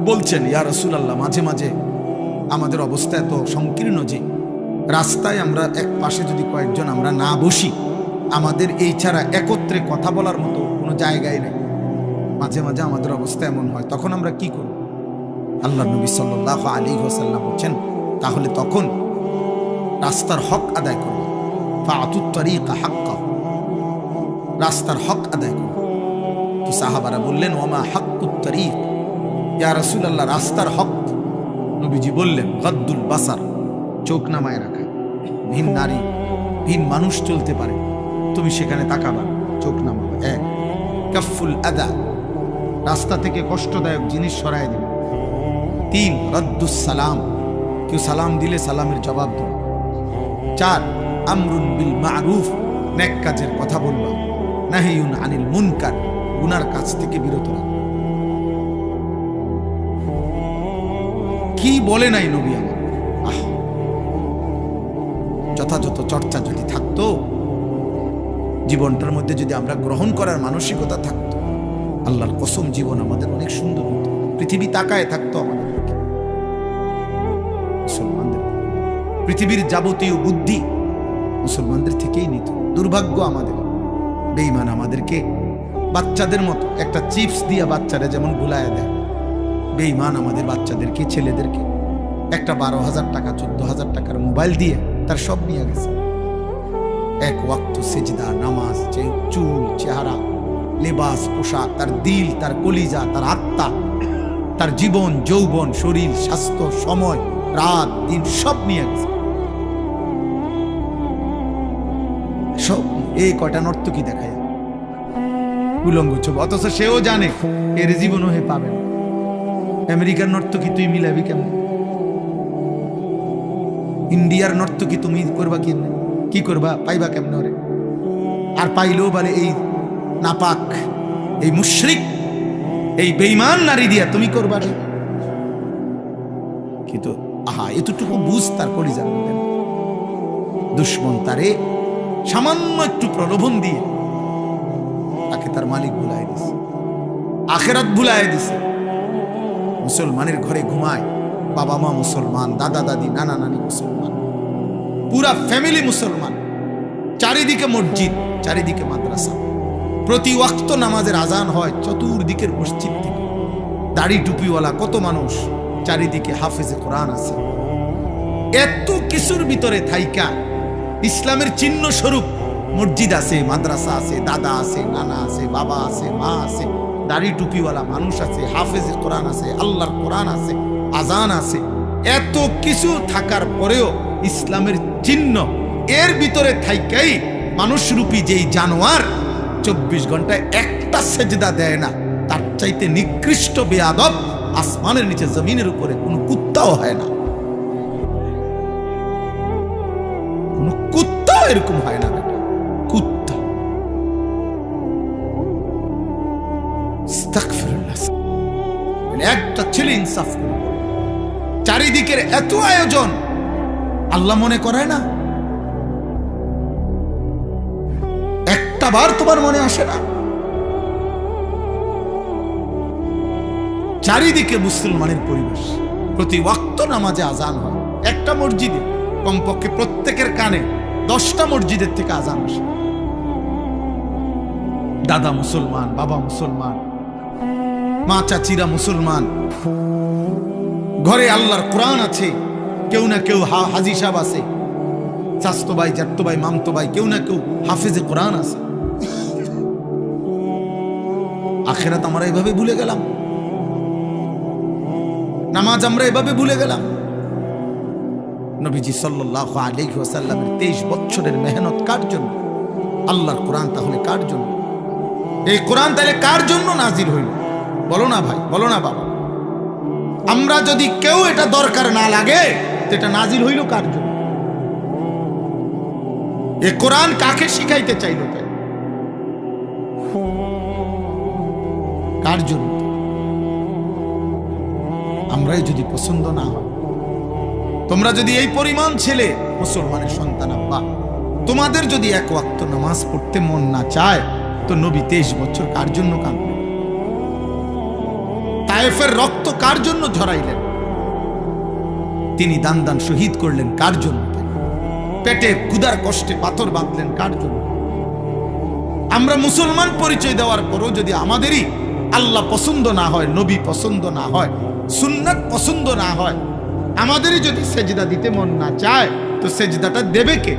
বলছেন ইয়া রাসূলুল্লাহ, মাঝে মাঝে আমাদের অবস্থা এত সংকীর্ণ যে রাস্তায় আমরা এক পাশে যদি কয়েকজন আমরা না বসি, আমাদের এই ছাড়া একত্রে কথা বলার মতো কোনো জায়গায় নেই। মাঝে মাঝে আমাদের অবস্থা এমন হয়, তখন আমরা কি করব? আল্লাহ নবী সাল্লাল্লাহু আলাইহি ওয়াসাল্লাম বলছেন তাহলে তখন রাস্তার হক আদায় করব, ফাআতুত তারিকা হাক্কাহু, রাস্তার হক আদায় করব। তো সাহাবারা বললেন ওমা হাক্কুত তারিক ইয়া রাসূলুল্লাহ, রাস্তার হক? নবীজি বললেন গাদ্দুল বাসার, চোখ নামায় রাখা। ভিন নারী, ভিন মানুষ চলতে পারে, তুমি সেখানে তাকাবা, চোখ নামাবা। 1 কাফুল আদা, রাস্তা থেকে কষ্টদায়ক জিনিস সরায় দিবে। 3 রদ্দুস সালাম, কেউ সালাম দিলে সালামের জবাব দেবে। 4 আমরুন বিল মারুফ, নেক কাজের কথা বলবা। নাহিয়ুন আনিল মুনকার, গুনার কাজ থেকে বিরত রাখবা। কি বলে নাই নবী আমার? যথাযথ চর্চা যদি থাকতো, জীবনটার মধ্যে যদি আমরা গ্রহণ করার মানসিকতা থাকতো, আল্লাহর কসম জীবন আমাদের অনেক সুন্দর হতো, পৃথিবী তাকায় থাকতো আমাদের দিকে। মুসলমানদের পৃথিবীর যাবতীয় বুদ্ধি মুসলমানদের থেকেই নিত। দুর্ভাগ্য আমাদের, বেঈমান আমাদেরকে বাচ্চাদের মতো একটা চিপস দিয়া বাচ্চারা যেমন ভুলায় দেয়, বেঈমান আমাদের বাচ্চাদেরকে, ছেলেদেরকে একটা 12,000 টাকা 14,000 টাকার মোবাইল দিয়ে তার সব নিয়ে গেছে। এক ওয়াক্ত সেজদা, নামাজ, চুল, চেহারা, লেবাস, পোশাক, তার দিল, তার কলিজা, তার আত্মা, তার জীবন, যৌবন, শরীর, স্বাস্থ্য, সময়, রাত, দিন সব নিয়ে গেছে। সব এই কয়টা নর্তকী দেখায় উলঙ্গ ছবি, অথচ সেও জানে এর জীবনও হে পাবেন। আমেরিকার নর্তকী তুই মিলাবি কেমন? ইন্ডিয়ার নর্তকী তুমি করবা কেমনে? কি করবা? পাইবা কেমনে ওরে? আর পাইলেও বলে এই নাপাক, এই মুশরিক, এই বেঈমান নারী দিয়া তুমি করবা রে। কিন্তু আহা, এতটুকু বুঝ তার করি জানবেন। দুশ্মন তারে সামান্য একটু প্রলোভন দিয়ে তাকে তার মালিক ভুলাই দিছে, আখেরাত ভুলাই দিছে। মুসলমানের ঘরে ঘুমায়, বাবা মা মুসলমান, দাদা দাদি, নানা নানি মুসলমান, পুরা ফ্যামিলি মুসলমান, চারিদিকে মসজিদ, চারিদিকে মাদ্রাসা, প্রতি ওয়াক্ত নামাজের আজান হয় চতুর্দিকের মসজিদ থেকে। দাড়ি টুপিওয়ালা কত মানুষ, চারিদিকে হাফেজে কোরআন আছে। এত কিছুর ভিতরে থাইকা ইসলামের চিহ্ন স্বরূপ মসজিদ আছে, মাদ্রাসা আছে, দাদা আছে, নানা আছে, বাবা আছে, মা আছে, দাড়ি টুপিওয়ালা মানুষ আছে, হাফেজে কোরআন আছে, আল্লাহর কোরআন আছে, আজান আছে। এত কিছু থাকার পরেও ইসলামের চিহ্ন এর ভিতরে থাইকাই মানুষরূপী যেই জানোয়ার 24 ঘন্টায় একটা সেজদা দেয় না, তার চাইতে নিকৃষ্ট বেয়াদব আসমানের নিচে জমিনের উপরে কোনো কুত্তাও হয় না। কোনো কুত্তাও এরকম হয় না বেটা, কুত্তা। আস্তাগফিরুল্লাহ। একটা ছেলে ইনসাফ করে, চারিদিকের এত আয়োজন আল্লাহ মনে করে না? একটা বার তোমার মনে আসে না? চারিদিকে মুসলমানের পরিবেশ, প্রতি ওয়াক্ত নামাজে আজান হয়। একটা মসজিদে কমপক্ষে প্রত্যেকের কানে 10টা মসজিদের থেকে আজান আসে। দাদা মুসলমান, বাবা মুসলমান, মা চাচিরা মুসলমান, ঘরে আল্লাহর কোরআন আছে, কেউ না কেউ হাজি সাহেব আছে, চাচতো ভাই, জ্যাঠতো ভাই, মামতো ভাই, কেউ না কেউ হাফেজে কোরআন আছে। আখিরাত আমরা এভাবে ভুলে গেলাম, নামাজ আমরা এভাবে ভুলে গেলাম। নবীজি সাল্লাল্লাহু আলাইহি ওয়াসাল্লামের 23 বছরের মেহনত কার জন্য? আল্লাহর কোরআন তাহলে কার জন্য? এই কোরআন তাহলে কার জন্য নাজিল হইল? বলো না ভাই, বলো না বাবা। আমরা যদি কেউ এটা দরকার না লাগে, এটা নাজিল হইল কার জন্য? এই কোরআন কাকে শিখাইতে চাইল? কার জন্য? আমরাই যদি পছন্দ না হয়, তোমরা যদি এই পরিমাণ ছেলে মুসলমানের সন্তান আব্বা, তোমাদের যদি এক ওয়াক্ত নামাজ পড়তে মন না চায়, তো নবী 23 বছর কার জন্য কাঁদলেন? তায়েফের রক্ত কার জন্য ঝরাইলেন? তিনি দান দান শহীদ করলেন কার জন্য? পেটে ক্ষুধার কষ্টে পাথর বাঁধলেন কার জন্য? আমরা মুসলমান পরিচয় দেওয়ার পরও যদি আমাদেরই আল্লাহ পছন্দ না হয়, নবী পছন্দ না হয়, সুন্নাত পছন্দ না হয়, আমাদেরই যদি সেজদা দিতে মন না চায়, তো সেজদাটা দেবে কে?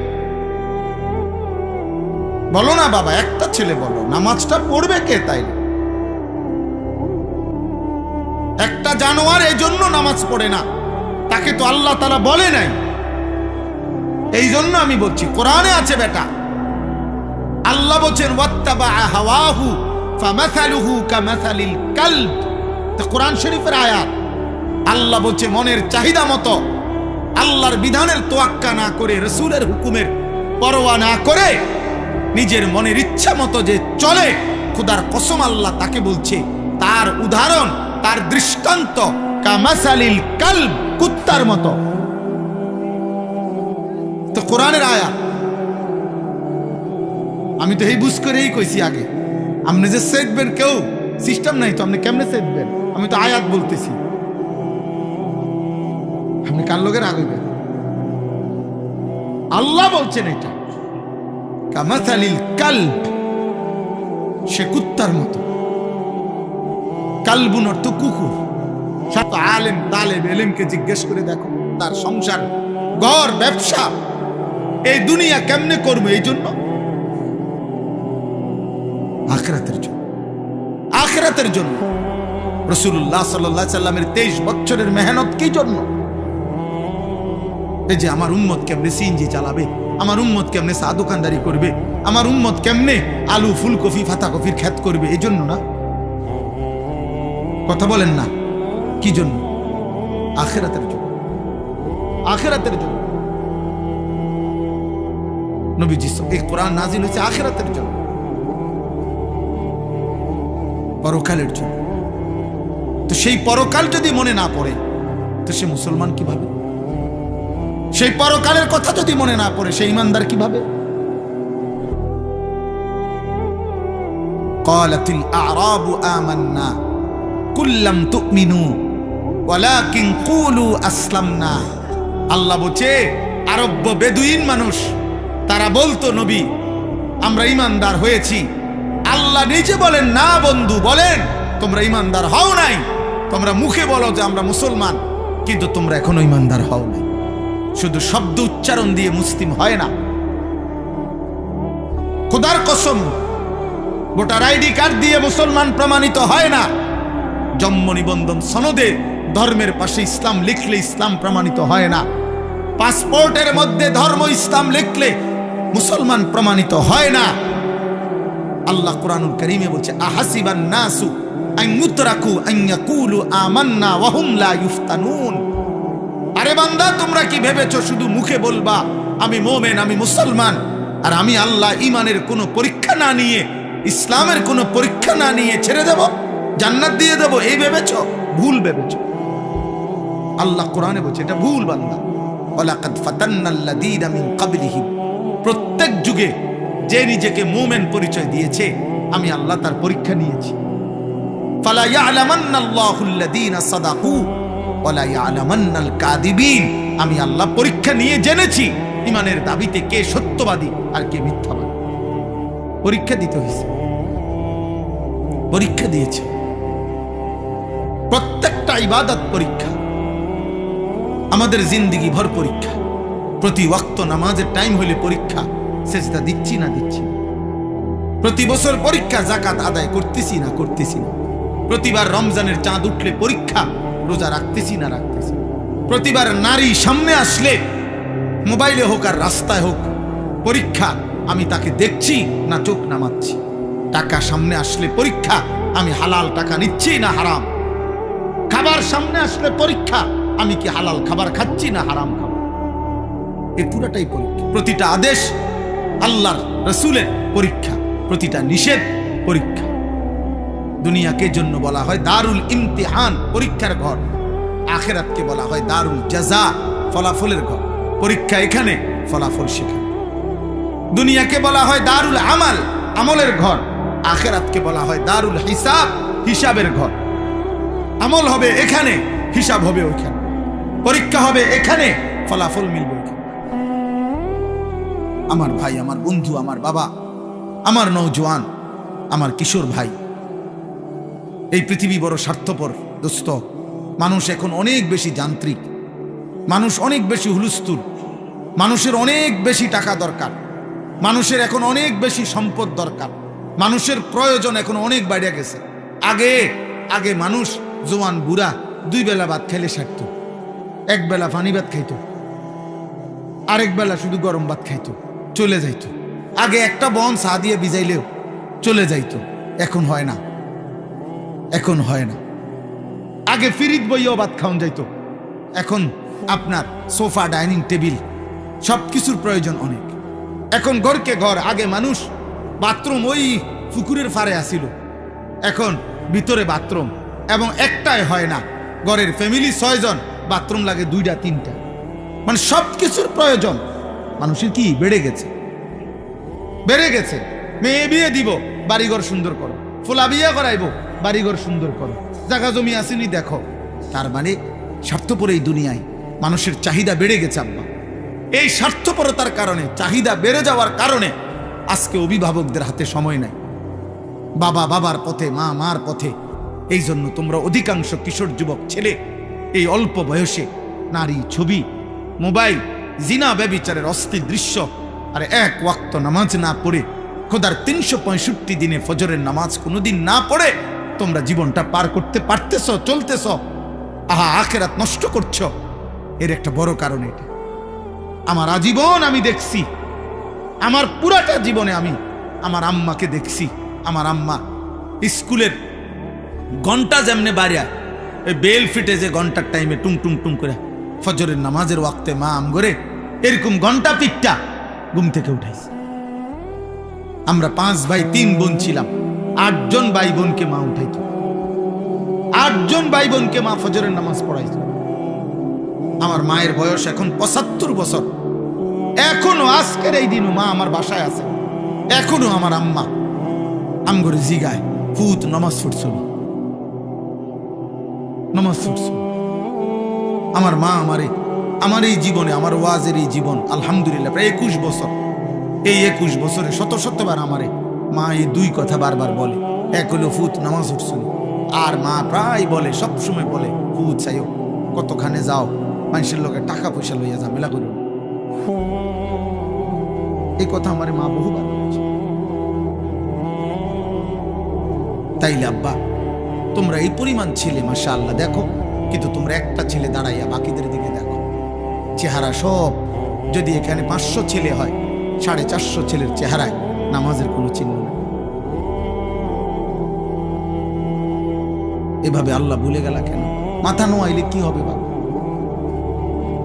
বলো না বাবা, একটা ছেলে বলো, নামাজটা পড়বে কে? তাইলে একটা জানোয়ার এই জন্য নামাজ পড়ে না, তাকে তো আল্লাহ তাআলা বলে নাই। এই জন্য আমি বলছি, কোরআনে আছে বেটা, আল্লাহ বলছেন ওয়াত্তাবা হাওয়াহু ফামাসালুহু কামাসালিল কালব। তো কোরআন শরীফের আয়াত। আল্লাহ বলছে মনের চাহিদা মতো, আল্লাহর বিধানের তোয়াক্কা না করে, রাসূলের হুকুমের পরোয়া না করে, নিজের মনের ইচ্ছা মতো যে চলে, খোদার কসম আল্লাহ তাকে বলছে, তার উদাহরণ, তার দৃষ্টান্ত কামাসালিল কালব, কুত্তার মতো। তো কোরআনের আয়াত। আমি তো এই বুঝ করেই কইছি আগে, আপনি যে সেদবেন, কেউ সিস্টেম নাই তো, আপনি কেমনে সেদবেন? আমি তো আয়াত বলতেছি, আপনি কার লোকের আগইবেন? আল্লাহ বলছেন এটা কামাসালিল কালব, সে কুত্তার মতো। কালবুন অর্থ কুকুর, সাত আলেম তালেব এলেমকে জিজ্ঞেস করে দেখো, তার সংসার, ঘর, ব্যবসা, এই দুনিয়া কেমনে করবে? এই জন্য আখিরাতের জন্য, আখিরাতের জন্য। রাসূলুল্লাহ সাল্লাল্লাহু আলাইহি সাল্লামের 23 বছরের মেহনত কি জন্য? এই যে আমার উম্মত কেমনে সিএনজি চালাবে, আমার উম্মত কেমনে চা দোকানদারি করবে, আমার উম্মত কেমনে আলু ফুলকপি পাতাকপির ক্ষেত করবে, এই জন্য না? কথা বলেন না, কি জন্য? আখিরাতের জন্য, আখিরাতের জন্য। নবীজি এই কোরআন নাজিল হয়েছে আখিরাতের জন্য, পরকালের জন্য। তো সেই পরকাল যদি মনে না পড়ে তো সে মুসলমান কিভাবে? সেই পরকালের কথা যদি মনে না পড়ে সে ইমানদার কিভাবে? ক্বালাতিল আ'রাবু আমান্না কুল লাম তু'মিনু ওয়ালাকিন কুলু আসলামনা। আল্লাহ বলছে আরব বেদুইন মানুষ তারা বলতো, নবী আমরা ইমানদার হয়েছি। আল্লাহ নিজে বলেন, না বন্ধু, বলেন তোমরা ইমানদার হও নাই। তোমরা মুখে বলো যে আমরা মুসলমান, কিন্তু তোমরা এখনো ইমানদার হও নাই। শুধু শব্দ উচ্চারণ দিয়ে মুসলিম হয় না। খোদার কসম, ভোটার আইডি কার্ড দিয়ে মুসলমান প্রমাণিত হয় না। জন্ম নিবন্ধন সনদে ধর্মের পাশে ইসলাম লিখলে ইসলাম প্রমাণিত হয় না। পাসপোর্টের মধ্যে ধর্ম ইসলাম লিখলে মুসলমান প্রমাণিত হয় না। আল্লাহ কুরআনুল কারীমে বলছে, আহাসিবান নাসু আন ইউতরাকু আন ইয়াকুলু আমান্না ওয়া হুম লা ইফতানুন। আরে বান্দা, তোমরা কি ভেবেছো শুধু মুখে বলবা আমি মুমিন, আমি মুসলমান, আর আমি আল্লাহ ঈমানের কোনো পরীক্ষা না নিয়ে, ইসলামের কোনো পরীক্ষা না নিয়ে ছেড়ে দেব, জান্নাত দিয়ে দেব? এই ভেবেছো? ভুল ভেবেছো। আল্লাহ কোরআনে বলছে এটা ভুল বান্দা। ওয়ালাকাদ ফাতান্নাল্লাযীনা মিন ক্বাবলিহিম, প্রত্যেক যুগে যে নিজেকে মুমিন পরিচয় দিয়েছে আমি আল্লাহ তার পরীক্ষা নিয়েছি। ফালা ইয়ালামান্নাল্লাহুল্লাযীনা সাদাকু ওয়ালা ইয়ালামান্নাল কাযিবিন, আমি আল্লাহ পরীক্ষা নিয়ে জেনেছি ঈমানের দাবিতে কে সত্যবাদী আর কে মিথ্যাবাদী। পরীক্ষা দিতে হয়েছে, পরীক্ষা দিয়েছে। প্রত্যেকটা ইবাদত পরীক্ষা, আমাদের জিন্দেগি ভর পরীক্ষা। প্রতি ওয়াক্ত নামাজের টাইম হলে পরীক্ষা, সেজদা দিচ্ছি না দিচ্ছি। প্রতি বছর পরীক্ষা, যাকাত আদায় করতেছি না করতেছি না। প্রতিবার রমজানের চাঁদ উঠলে পরীক্ষা, রোজা রাখতেছি না রাখতেছি। প্রতিবার নারী সামনে আসলে, মোবাইলে হোক আর রাস্তায় হোক, পরীক্ষা, আমি তাকে দেখছি না চোখ নামাচ্ছি। টাকা সামনে আসলে পরীক্ষা, আমি হালাল টাকা নিচ্ছি না হারাম। খাবার সামনে আসলে পরীক্ষা, আমি কি হালাল খাবার খাচ্ছি না হারাম খাবার। এই পুরাটাই পরীক্ষা। প্রতিটা আদেশ আল্লাহর রাসূলের পরীক্ষা, প্রতিটা নিষেধ পরীক্ষা। দুনিয়াকে জন্য বলা হয় দারুল ইমতিহান, পরীক্ষার ঘর। আখিরাতকে বলা হয় দারুল জাযা, ফলাফলের ঘর। পরীক্ষা এখানে, ফলাফল সেখানে। দুনিয়াকে বলা হয় দারুল আমাল, আমলের ঘর। আখিরাতকে বলা হয় দারুল হিসাব, হিসাবের ঘর। আমল হবে এখানে, হিসাব হবে ওইখানে। পরীক্ষা হবে এখানে, ফলাফল মিলবে ওইখানে। আমার ভাই, আমার বন্ধু, আমার বাবা, আমার নওজোয়ান, আমার কিশোর ভাই, এই পৃথিবী বড় স্বার্থপর দোস্ত। মানুষ এখন অনেক বেশি যান্ত্রিক, মানুষ অনেক বেশি হুলস্থুল, মানুষের অনেক বেশি টাকা দরকার, মানুষের এখন অনেক বেশি সম্পদ দরকার, মানুষের প্রয়োজন এখন অনেক বাইরে গেছে। আগে আগে মানুষ জোয়ান বুড়া 2 বেলা ভাত খেলে সারত। 1 বেলা পানি ভাত খাইতো, আরেক বেলা শুধু গরম ভাত খাইতো, চলে যাইতো। আগে একটা বন চা দিয়ে ভিজাইলেও চলে যাইতো। এখন হয় না, এখন হয় না। আগে ফিরিত বইও ভাত খাওয়ান যাইতো, এখন আপনার সোফা, ডাইনিং টেবিল, সবকিছুর প্রয়োজন অনেক। এখন ঘরকে ঘর। আগে মানুষ বাথরুম ওই পুকুরের পাড়ে আসিল, এখন ভিতরে বাথরুম, এবং একটাই হয় না। ঘরের ফ্যামিলি 6 জন, বাথরুম লাগে 2টা 3টা। মানে সবকিছুর প্রয়োজন মানুষের কি বেড়ে গেছে, বেড়ে গেছে। মেয়ে বিয়ে দিব, বাড়িঘর সুন্দর করো। ফোলা বিয়ে করাইবো, বাড়িঘর সুন্দর করো। জায়গা জমি আসেনি দেখো। তার মানে স্বার্থপর এই দুনিয়ায় মানুষের চাহিদা বেড়ে গেছে আব্বা। এই স্বার্থপরতার কারণে, চাহিদা বেড়ে যাওয়ার কারণে আজকে অভিভাবকদের হাতে সময় নাই। বাবা বাবার পথে, মা মার পথে, এই জন্য তোমরা অধিকাংশ কিশোর যুবক ছেলে এই অল্প বয়সে নারী, ছবি, মোবাইল, জিনা, ব্যভিচারের অস্থির দৃশ্য আর এক ওয়াক্ত নামাজ না পড়ে, খোদার 365 দিনে ফজরের নামাজ কোনোদিন না পড়ে তোমরা জীবনটা পার করতে পারতেছ, চলতেছ, আহা আখিরাত নষ্ট করছো। এর একটা বড় কারণ এটা। আমার আজীবন আমি দেখছি, আমার পুরাটা জীবনে আমি আমার আম্মাকে দেখছি। আমার আম্মা স্কুলের ঘন্টা যেমনে বাড়িয়া ওই বেল ফিটে যে ঘন্টার টাইমে টুং টুং টুং করে ফজরের নামাজের ওয়াক্তে মা আম করে এরকম ঘন্টা পিঠটা ঘুম থেকে উঠাইছে। আমরা 5 ভাই 3 বোন ছিলাম, 8 জন ভাই বোনকে মা উঠাইত, 8 জন ভাই বোনকে মা ফজরের নামাজ পড়াইত। আমার মায়ের বয়স এখন 75 বছর, এখনো আজকের এই দিনও মা আমার বাসায় আছে। এখনো আমার আম্মা আমগরে জিগায়, ফুত নামাজ পড়ছনি, নামাজ পড়ছনি। আমার মা আমার এই জীবনে, আমার ওয়াজের এই জীবন আলহামদুলিল্লাহ প্রায় 21 বছর, এই 21 বছরে শতবার আমারে মা এই 2 কথা বারবার বলে। এক হলো ফুত নামাজ পড়ছনি, আর মা প্রায় বলে, সবসময় বলে, ফুত চাইও কতখানে যাও, মানুষের লোকে টাকা পয়সা লইয়া ঝামেলা করো। এই কথা আমারে মা বহুবার বলেছে। তাইলে আব্বা তোমরা এই পরিমাণ ছেলে মাশাআল্লাহ দেখো, কিন্তু তোমরা একটা ছেলে দাঁড়াইয়া বাকিদের দিকে দেখো, চেহারা সব। যদি এখানে 500 ছেলে হয়, 450 ছেলের চেহারায় নামাজের কোনো চিহ্ন নেই। এভাবে আল্লাহ ভুলে গেলা কেন? মাথা নোয়াইলে কি হবে বাবা?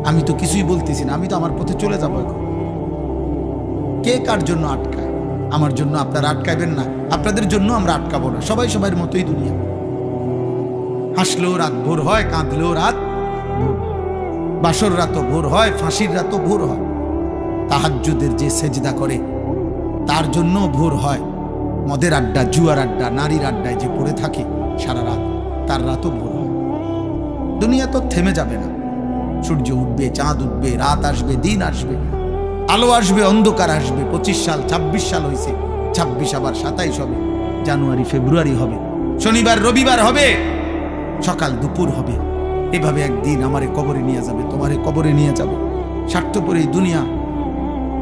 আমি তো কিছুই বলতেছি না, আমি তো আমার পথে চলে যাবো এখন। কে কার জন্য আটকায়? আমার জন্য আপনারা আটকাইবেন না, আপনাদের জন্য আমরা আটকাবো না। সবাই সবার মতোই দুনিয়া। হাসলেও রাত ভোর হয়, কাঁদলেও রাত ভোর, বাসর রাতও ভোর হয়, ফাঁসির রাতও ভোর হয়। তাহাজ্জুদের যে সেজদা করে তার জন্য ভোর হয়। মদের আড্ডা, জুয়ার আড্ডা, নারীর আড্ডায় যে পড়ে থাকে সারা রাত, তার রাতও ভোর হয়। দুনিয়া তো থেমে যাবে না। সূর্য উঠবে, চাঁদ উঠবে, রাত আসবে, দিন আসবে, আলো আসবে, অন্ধকার আসবে। 25 সাল, 26 সাল হয়েছে, 26 আবার 27 হবে, জানুয়ারি ফেব্রুয়ারি হবে, শনিবার রবিবার হবে, সকাল দুপুর হবে। এভাবে একদিন আমারে কবরে নিয়ে যাবে, তোমারে কবরে নিয়ে যাবে। স্বার্থপর এই দুনিয়া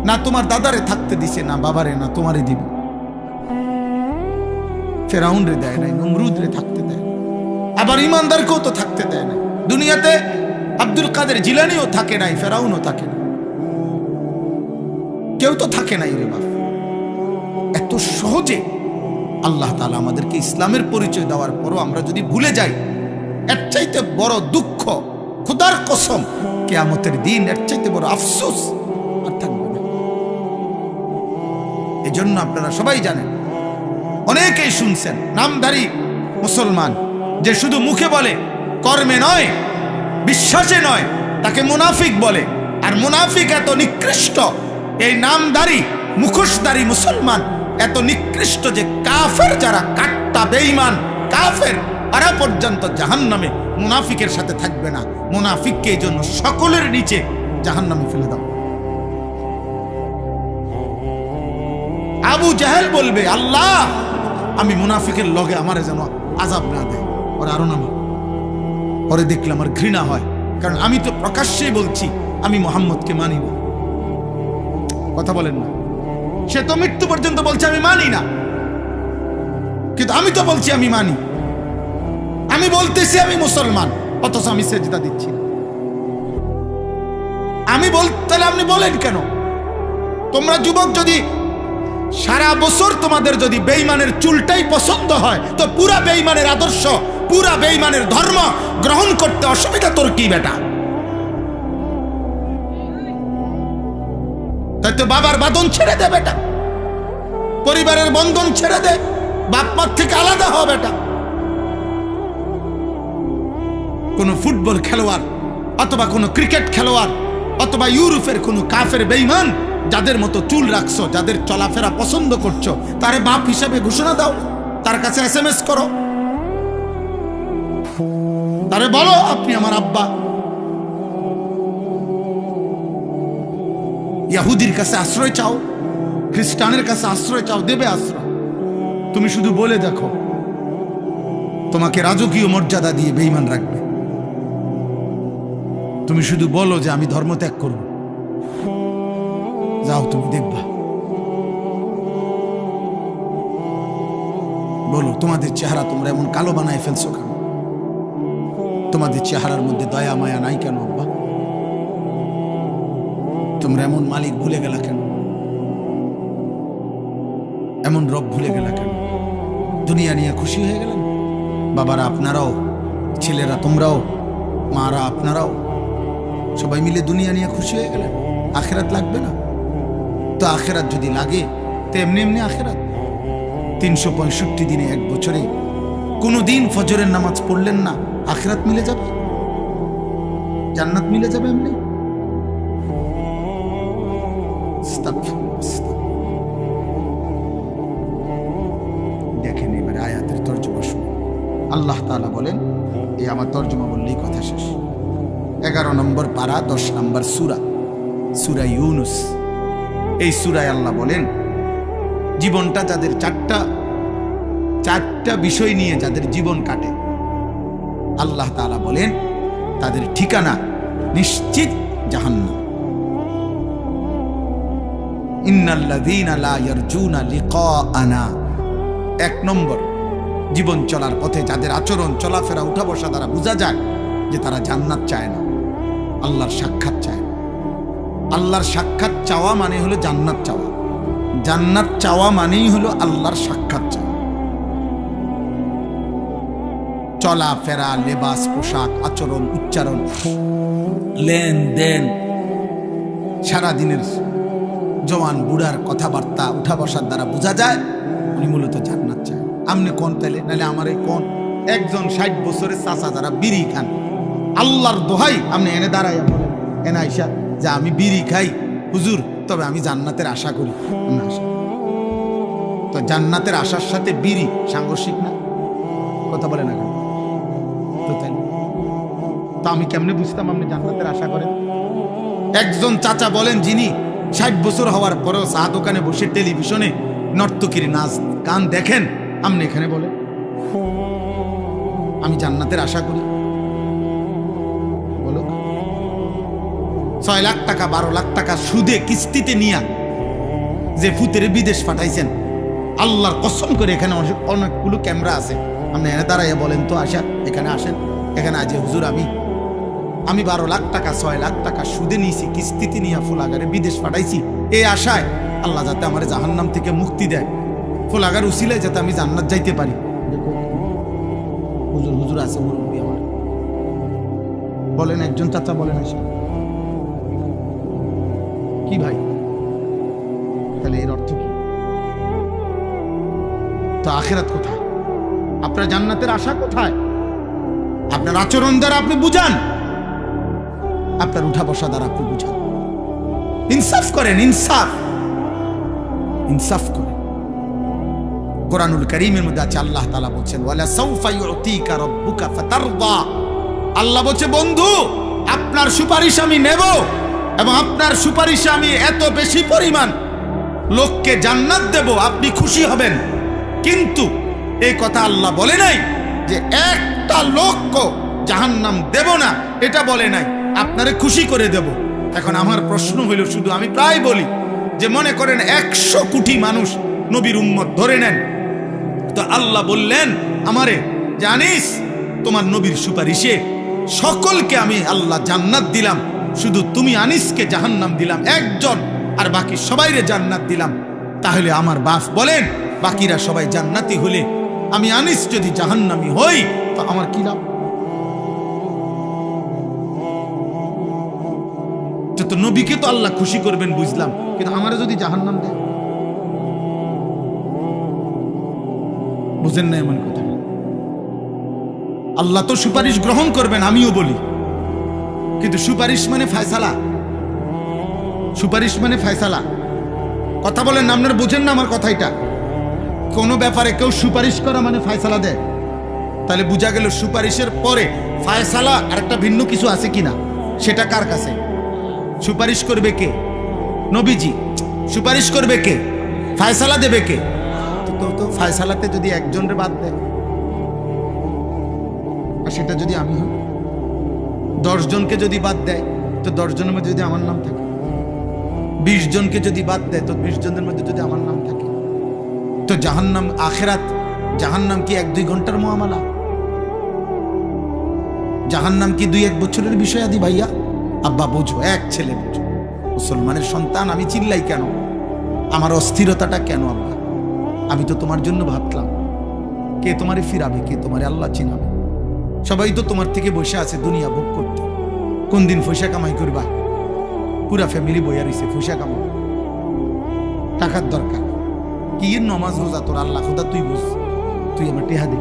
না তোমার দাদারে থাকতে দিছে, না বাবারে, না তোমারে দিবে। ফেরাউন রে দেয় নাই, নমরুদ রে থাকতে দেয়, আবার ইমানদারকেও তো থাকতে দেয় না। দুনিয়াতে আব্দুল কাদের জিলানিও থাকে নাই, ফেরাউনও থাকে না, কেউ তো থাকে নাই রে বাপ। এত সহজে আল্লাহ তাআলা আমাদেরকে ইসলামের পরিচয় দেওয়ার পরও আমরা যদি ভুলে যাই, এর চাইতে বড় দুঃখ, খোদার কসম, কিয়ামতের দিন এর চাইতে বড় আফসোস আর থাকবে না। এই জন্য আপনারা সবাই জানেন, অনেকেই শুনছেন, নামধারী মুসলমান যে শুধু মুখে বলে, কর্মে নয়, বিশ্বাসে নয়, তাকে মুনাফিক বলে। আর মুনাফিক এত নিকৃষ্ট, এই নামধারী মুখোশধারী মুসলমান এত নিকৃষ্ট যে কাফের যারা কাট্টা বেঈমান কাফের, তারা পর্যন্ত জাহান্নামে মুনাফিকের সাথে থাকবে না। মুনাফিককে এই জন্য সকলের নিচে জাহান্নামে ফেলে দাও। আবু জাহেল বলবে, আল্লাহ আমি মুনাফিকের লগে আমারে যেন আযাব না দেয়, ওরা আরো নামা। পরে দেখলে আমার ঘৃণা হয়, কারণ আমি তো প্রকাশ্যেই বলছি আমি মুহাম্মদকে মানি না। কথা বলেন না? সে তো মৃত্যু পর্যন্ত বলছে আমি মানি না, কিন্তু আমি তো বলছি আমি মানি। আমি বলতেছি আমি মুসলমান, অথচ আমি সেজদা দিচ্ছি না। আমি তাহলে আপনি বলেন কেন? তোমরা যুবক যদি সারা বছর তোমাদের যদি বেঈমানের চুলটাই পছন্দ হয়, তো পুরা বেঈমানের আদর্শ, পুরা বেঈমানের ধর্ম গ্রহণ করতে অসুবিধা তোর কি বেটা? তাই তো বাবার বাঁধন ছেড়ে দে বেটা, পরিবারের বন্ধন ছেড়ে দে, বাপ মার থেকে আলাদা হ বেটা। কোন ফুটবল খেলোয়াড় অথবা কোন ক্রিকেট খেলোয়াড় অথবা ইউরোপের কোন কাফের বেঈমান যাদের মতো চুল রাখছো, যাদের চলাফেরা পছন্দ করছো, তারে বাপ হিসাবে ঘোষণা দাও, তার কাছে SMS করো, তারে বলো আপনি আমার আব্বা। ইহুদির কাছে আশ্রয় চাও, খ্রিস্টানের কাছে আশ্রয় চাও, দেবে আশ্রয়। তুমি শুধু বলে দেখো, তোমাকে রাজকীয় মর্যাদা দিয়ে বেঈমান রাখবে। তুমি শুধু বলো যে আমি ধর্ম ত্যাগ করব, যাও তুমি দেখবা। বলো তোমাদের চেহারা তোমরা এমন কালো বানায় ফেলছো কেন? তোমাদের চেহারার মধ্যে দয়া মায়া নাই কেন আব্বা? তোমরা এমন মালিক ভুলে গেলা কেন? এমন রব ভুলে গেলা কেন? দুনিয়া নিয়ে খুশি হয়ে গেলেন? বাবারা আপনারাও, ছেলেরা তোমরাও, মারা আপনারাও, সবাই মিলে দুনিয়া নিয়ে খুশি হয়ে গেলেন। আখেরাত লাগবে না তো? আখেরাত যদি লাগে তো এমনি এমনি আখেরাত। 365 দিনে, এক বছরে কোনো দিন ফজরের নামাজ পড়লেন না, আখেরাত মিলে যাবে, জান্নাত মিলে যাবে এমনি? দেখেন এবারে আয়াতের তর্জমা শুনুন। আল্লাহ তাআলা বলেন, এই আমার তর্জমা বললেই কথা শেষ। 11 নম্বর পারা, 10 নম্বর সূরা, সূরা ইউনুস। এই সূরায় আল্লাহ বলেন, জীবনটা যাদের চারটা বিষয় নিয়ে যাদের জীবন কাটে, আল্লাহ তাআলা বলেন তাদের ঠিকানা নিশ্চিত জাহান্নাম। ইন্নাল্লাযীনা লা ইয়ারজুনা লিকাআনা। 1 নম্বর, জীবন চলার পথে যাদের আচরণ, চলাফেরা, উঠা বসা দ্বারা বোঝা যায় যে তারা জান্নাত চায় না, আল্লাহর সাক্ষাৎ চায় না। আল্লাহর সাক্ষাৎ চাওয়া মানে হলো জান্নাত চাওয়া, জান্নাত চাওয়া মানেই হলো আল্লাহর সাক্ষাৎ চাওয়া। চলাফেরা, লেবাস, পোশাক, আচরণ, উচ্চারণ, লেনদেন, সারাদিনের জওয়ান বুড়ার কথাবার্তা, উঠা বসার দ্বারা বোঝা যায় উনি মূলত জান্নাত চায়। আমনে কোন তাইলে, নাহলে আমার এই কোন একজন 60 বছরের চাচা যারা বিড়ি খান, আল্লাহর দোহাই আপনি এনে দাঁড়াইয়া বলেন, এনে আইসা যে আমি বিড়ি খাই হুজুর, তবে আমি জান্নাতের আশা করি। তো জান্নাতের আশার সাথে বিড়ি সাংঘর্ষিক না? কথা বলে না কেন? তো তাই তো আমি কেমনে বুঝতাম আপনি জান্নাতের আশা করেন? একজন চাচা বলেন যিনি 60 বছর হওয়ার পরেও চা দোকানে বসে টেলিভিশনে নর্তকীর নাচ গান দেখেন, আপনি এখানে বলেন আমি জান্নাতের আশা করি? বলো, 6 লাখ টাকা 12 লাখ টাকা সুদে কিস্তিতে নিয়া যে ফুতের বিদেশ পাঠাইছেন, আল্লাহর কসম করে এখানে অনেকগুলো ক্যামেরা আছে, আপনি এনে দাঁড়াইয়া বলেন তো, আসা এখানে আসেন, এখানে আজ হুজুর আমি 12 লাখ টাকা 6 লাখ টাকা সুদে নিয়েছি, কিস্তিতে নিয়ে ফুলাগারে বিদেশ পাঠাইছি, এই আশায় আল্লাহ যাতে আমার জাহান্নাম থেকে মুক্তি দেয়, ফুলাগার উসিলায় যাতে আমি জান্নাত যাইতে পারি। হুজুর হুজুর আছে মুরব্বী আমার, বলেন একজন চাচা বলেন আসে কি ভাই? তাহলে এর অর্থ কি? তো আখিরাত কোথায়? আপনার জান্নাতের আশা কোথায়? আপনার আচরণ দ্বারা আপনি বুঝান, আপনার উঠা বসা দ্বারা আপনি বুঝান। ইনসাফ করেন, ইনসাফ করেন। কোরআনুল কারীমের মধ্যে আছে, আল্লাহ তাআলা বলেন, ওয়ালা সাউফা ইউতিকা রাব্বুকা ফাতারদা। আল্লাহ বলছে, বন্ধু আপনার সুপারিশ আমি নেব, এবং আপনার সুপারিশে আমি এত বেশি পরিমাণ লোককে জান্নাত দেব, আপনি খুশি হবেন। কিন্তু এই কথা আল্লাহ বলে নাই যে একটা লোককে জাহান্নাম দেব না, এটা বলে নাই, আপনারে খুশি করে দেব। এখন আমার প্রশ্ন হইল, শুধু আমি প্রায় বলি যে মনে করেন 100 কোটি মানুষ নবীর উম্মত ধরে নেন, তো আল্লাহ বললেন আমারে, জানিস তোমার নবীর সুপারিশে সকলকে আমি আল্লাহ জান্নাত দিলাম, শুধু তুমি আনিসকে জাহান্নাম দিলাম একজন, আর বাকি সবাইরে জান্নাত দিলাম। তাহলে আমার বাপ বলেন, বাকিরা সবাই জান্নাতি হলে আমি আনিস যদি জাহান্নামী হই, তো আমার কি লাভ? তো নবীকে তো আল্লাহ খুশি করবেন বুঝলাম, কিন্তু আমারে যদি জাহান্নাম দেয়, বুঝেন না এমন কথা? আল্লাহ তো সুপারিশ গ্রহণ করবেন, আমিও বলি, কিন্তু সুপারিশ মানে ফয়সালা, সুপারিশ মানে ফয়সালা। কথা বলেন, আপনারা বুঝেন না আমার কথাটা? কোনো ব্যাপারে কেউ সুপারিশ করা মানে ফয়সালা দেয়, তাহলে বোঝা গেল সুপারিশের পরে ফয়সালা আর একটা ভিন্ন কিছু আছে কিনা, সেটা কার কাছে? সুপারিশ করবে কে? নবীজি। সুপারিশ করবে কে? ফয়সালা দেবে কে? তো ফয়সালাতে যদি একজনের বাদ দেয়, সেটা যদি আমি হই, 10 জনকে যদি বাদ দেয় তো 10 জনের মধ্যে যদি আমার নাম থাকে, 20 জনকে যদি বাদ দেয় তো 20 জনের মধ্যে যদি আমার নাম থাকে, তো জাহান্নাম আখেরাত, জাহান্নাম কি 1-2 ঘন্টার মুআমালা? জাহান্নাম কি 2-1 বছরের বিষয়? আদি ভাইয়া আব্বা বোঝো, এক ছেলে বোঝো, মুসলমানের সন্তান, আমি চিল্লাই কেন? আমার অস্থিরতাটা কেন আব্বা? আমি তো তোমার জন্য ভাবলাম, কে তোমারে ফিরাবে, কে তোমারে আল্লাহ চিনাবে? সবাই তো তোমার থেকে বসে আছে দুনিয়া ভোগ করতে, কোন দিন পয়সা কামাই করবা? পুরা ফ্যামিলি বইয়া রয়েছে, পয়সা কামাও, টাকার দরকার কি? নমাজ রোজা তোর আল্লাহ খোদা তুই বুঝ, তুই আমার টেহা দে,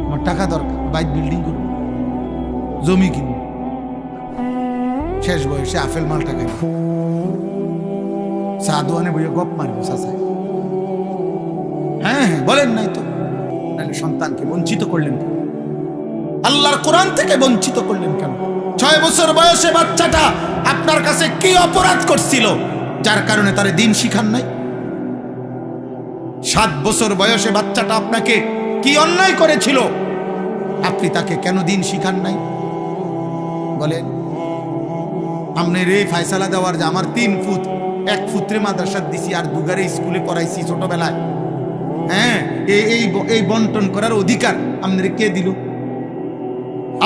আমার টাকা দরকার, বাইক বিল্ডিং করবো, জমি কিনবো, শেষ বয়সে আফেল মাল টাকা সাদোয়ানে বইয়া গপ মারবো চাচায়। হ্যাঁ হ্যাঁ বলেন নাই তো? সন্তানকে বঞ্চিত করলেন কেন? আল্লাহর কোরআন থেকে বঞ্চিত করলেন কেন? 6 বছর বয়সে বাচ্চাটা আপনার কাছে কি অপরাধ করছিল যার কারণে তারে দিন শিখান নাই? 7 বছর বয়সে বাচ্চাটা আপনাকে কি অন্যায় করেছিল, আপনি তাকে কেন দিন শিখান নাই? বলেন। আপনার এই ফয়সালা দেওয়ার যে আমার 3 ফুট, 1 ফুটরে মাদ্রাসা দিছি আর 2 গারে স্কুলে পড়াইছি ছোটবেলায়, হ্যাঁ এই বন্টন করার অধিকার আপনাদের কে দিল?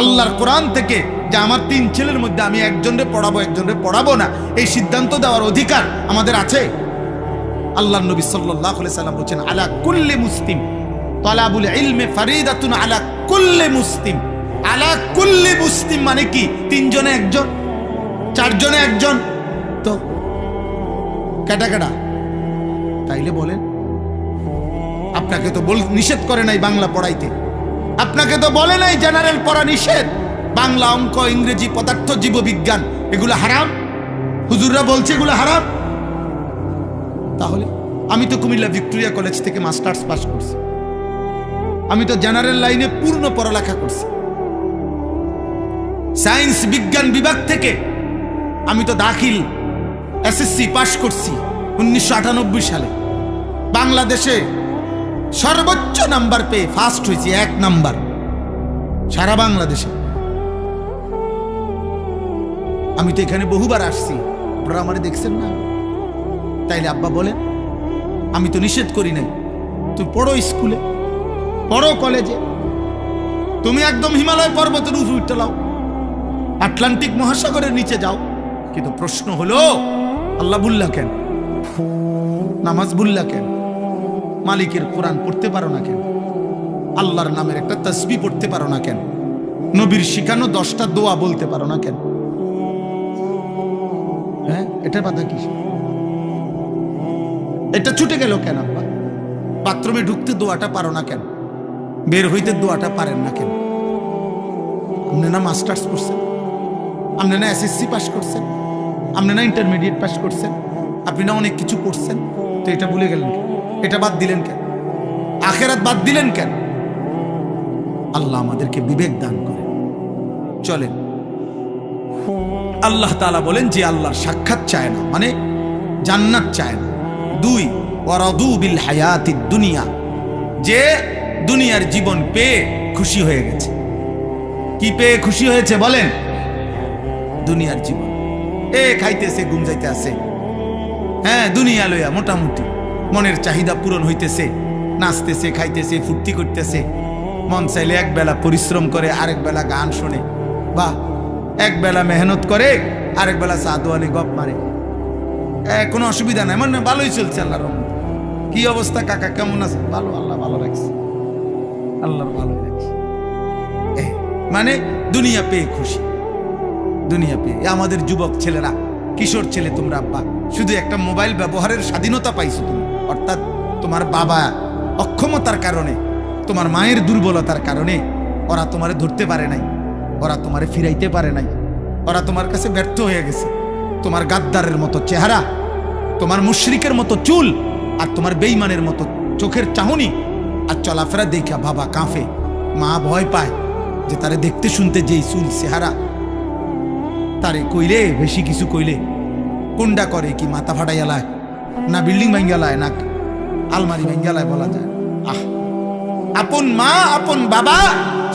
আল্লাহর কোরআন থেকে যে আমার 3 ছেলের মধ্যে আমি একজনরে পড়াবো একজনরে পড়াবো না, এই সিদ্ধান্ত দেওয়ার অধিকার আমাদের আছে? আল্লাহর নবী সাল্লাল্লাহু আলাইহি সাল্লাম বলেন, আলা কুল্লি মুসলিম তালাবুল ইলমি ফারিদাতুন আলা কুল্লি মুসলিম। আলা কুল্লি মুসলিম মানে কি? 3 জনে একজন, 4 জনে একজন, তো কাটা কাটা। তাইলে বলেন, আপনাকে তো নিষেধ করে নাই বাংলা পড়াইতে, আপনাকে তো বলে নাই জেনারেল পড়া নিষেধ, বাংলা, অঙ্ক, ইংরেজি, পদার্থ, জীববিজ্ঞান এগুলো হারাম? হুজুররা বলছে এগুলো হারাম। তাহলে আমি তো কুমিল্লা ভিক্টোরিয়া কলেজ থেকে মাস্টার্স পাস করছি, আমি তো জেনারেল লাইনে পূর্ণ পড়ালেখা করছি, সায়েন্স বিজ্ঞান বিভাগ থেকে আমি তো দাখিল এসএসসি পাস করছি 1998 সালে। বাংলাদেশে সর্বোচ্চ নাম্বার পেয়ে ফার্স্ট হয়েছি, 1 নাম্বার সারা বাংলাদেশে। আমি তো এখানে বহুবার আসছি, আপনারা আমারে দেখছেন না? তাইলে আব্বা বলেন, আমি তো নিষেধ করি নাই, তুই পড়ো স্কুলে, পড়ো কলেজে, তুমি একদম হিমালয় পর্বতের উপরে উঠে লাও, আটলান্টিক মহাসাগরের নিচে যাও। কিন্তু প্রশ্ন হলো, আল্লাহ বুল্লা কেন? নামাজ বুল্লা কেন? মালিকের কোরআন পড়তে পারো না কেন? আল্লাহর নামের একটা তাসবিহ পড়তে পারো না কেন? নবীর শিখানো 10টা দোয়া বলতে পারো না কেন? হ্যাঁ, এটার বাধা কি? এটা ছুটে গেল কেন আব্বা? বাথরুমে ঢুকতে দোয়াটা পারো না কেন? বের হইতে দোয়াটা পারেন না কেন? আপনি না মাস্টার্স করছেন, আপনি না এসএসসি পাস করছেন, আপনি না ইন্টারমিডিয়েট পাস করছেন, আপনি না অনেক কিছু করছেন, তো এটা ভুলে গেলেন কেন? এটা বাদ দিলেন কেন? আখেরাত বাদ দিলেন কেন? আল্লাহ আমাদেরকে বিবেক দান করে চলেন। আল্লাহ তাআলা বলেন যে আল্লাহর সাক্ষাৎ চায় না মানে জান্নাত চায় না। 2 ওয়ারাদু বিল হায়াতিদ দুনিয়া, যে দুনিয়ার জীবন পেয়ে খুশি হয়ে গেছে। কি পেয়ে খুশি হয়েছে বলেন? দুনিয়ার জীবন। খাইতেছে, ঘুম যাইতে আছে, হ্যাঁ দুনিয়া লইয়া মোটামুটি মনের চাহিদা পূরণ হইতেছে, নাচতেছে, খাইতেছে, ফুর্তি করতেছে, মন চাইলে এক বেলা পরিশ্রম করে, আরেক বেলা গান শোনে, বা এক বেলা মেহনত করে, আরেক বেলা সাদওয়ানে গপ মারে, কোনো অসুবিধা নাই, মানে ভালোই চলছে আল্লাহর রহমতে। কি অবস্থা কাকা, কেমন আছে? ভালো, আল্লাহ ভালো রাখছে, আল্লাহর ভালো রাখছে। মানে দুনিয়া পেয়ে খুশি, দুনিয়া পেয়ে। আমাদের যুবক ছেলেরা, কিশোর ছেলে, তোমরা আব্বা শুধু একটা মোবাইল ব্যবহারের স্বাধীনতা পাইছো তুমি, অর্থাৎ তোমার বাবা অক্ষমতার কারণে, তোমার মায়ের দুর্বলতার কারণে ওরা তোমারে ধরতে পারে নাই, ওরা তোমারে ফিরাইতে পারে নাই, ওরা তোমার কাছে ব্যর্থ হয়ে গেছে। তোমার গাদ্দারের মতো চেহারা, তোমার মুশরিকের মতো চুল, আর তোমার বেঈমানের মতো চোখের চাহনি আর চলাফেরা দেখা বাবা কাঁপে, মা ভয় পায় যে তারে দেখতে শুনতে যেই চুল চেহারা, তারে কইলে বেশি কিছু কইলে কোনটা করে কি মাথা ফাটাইয়ালায়, না বিল্ডিং ভাঙ্গালায়, না আলমারি ভাঙ্গালায় বলা যায়। আপন মা আপন বাবা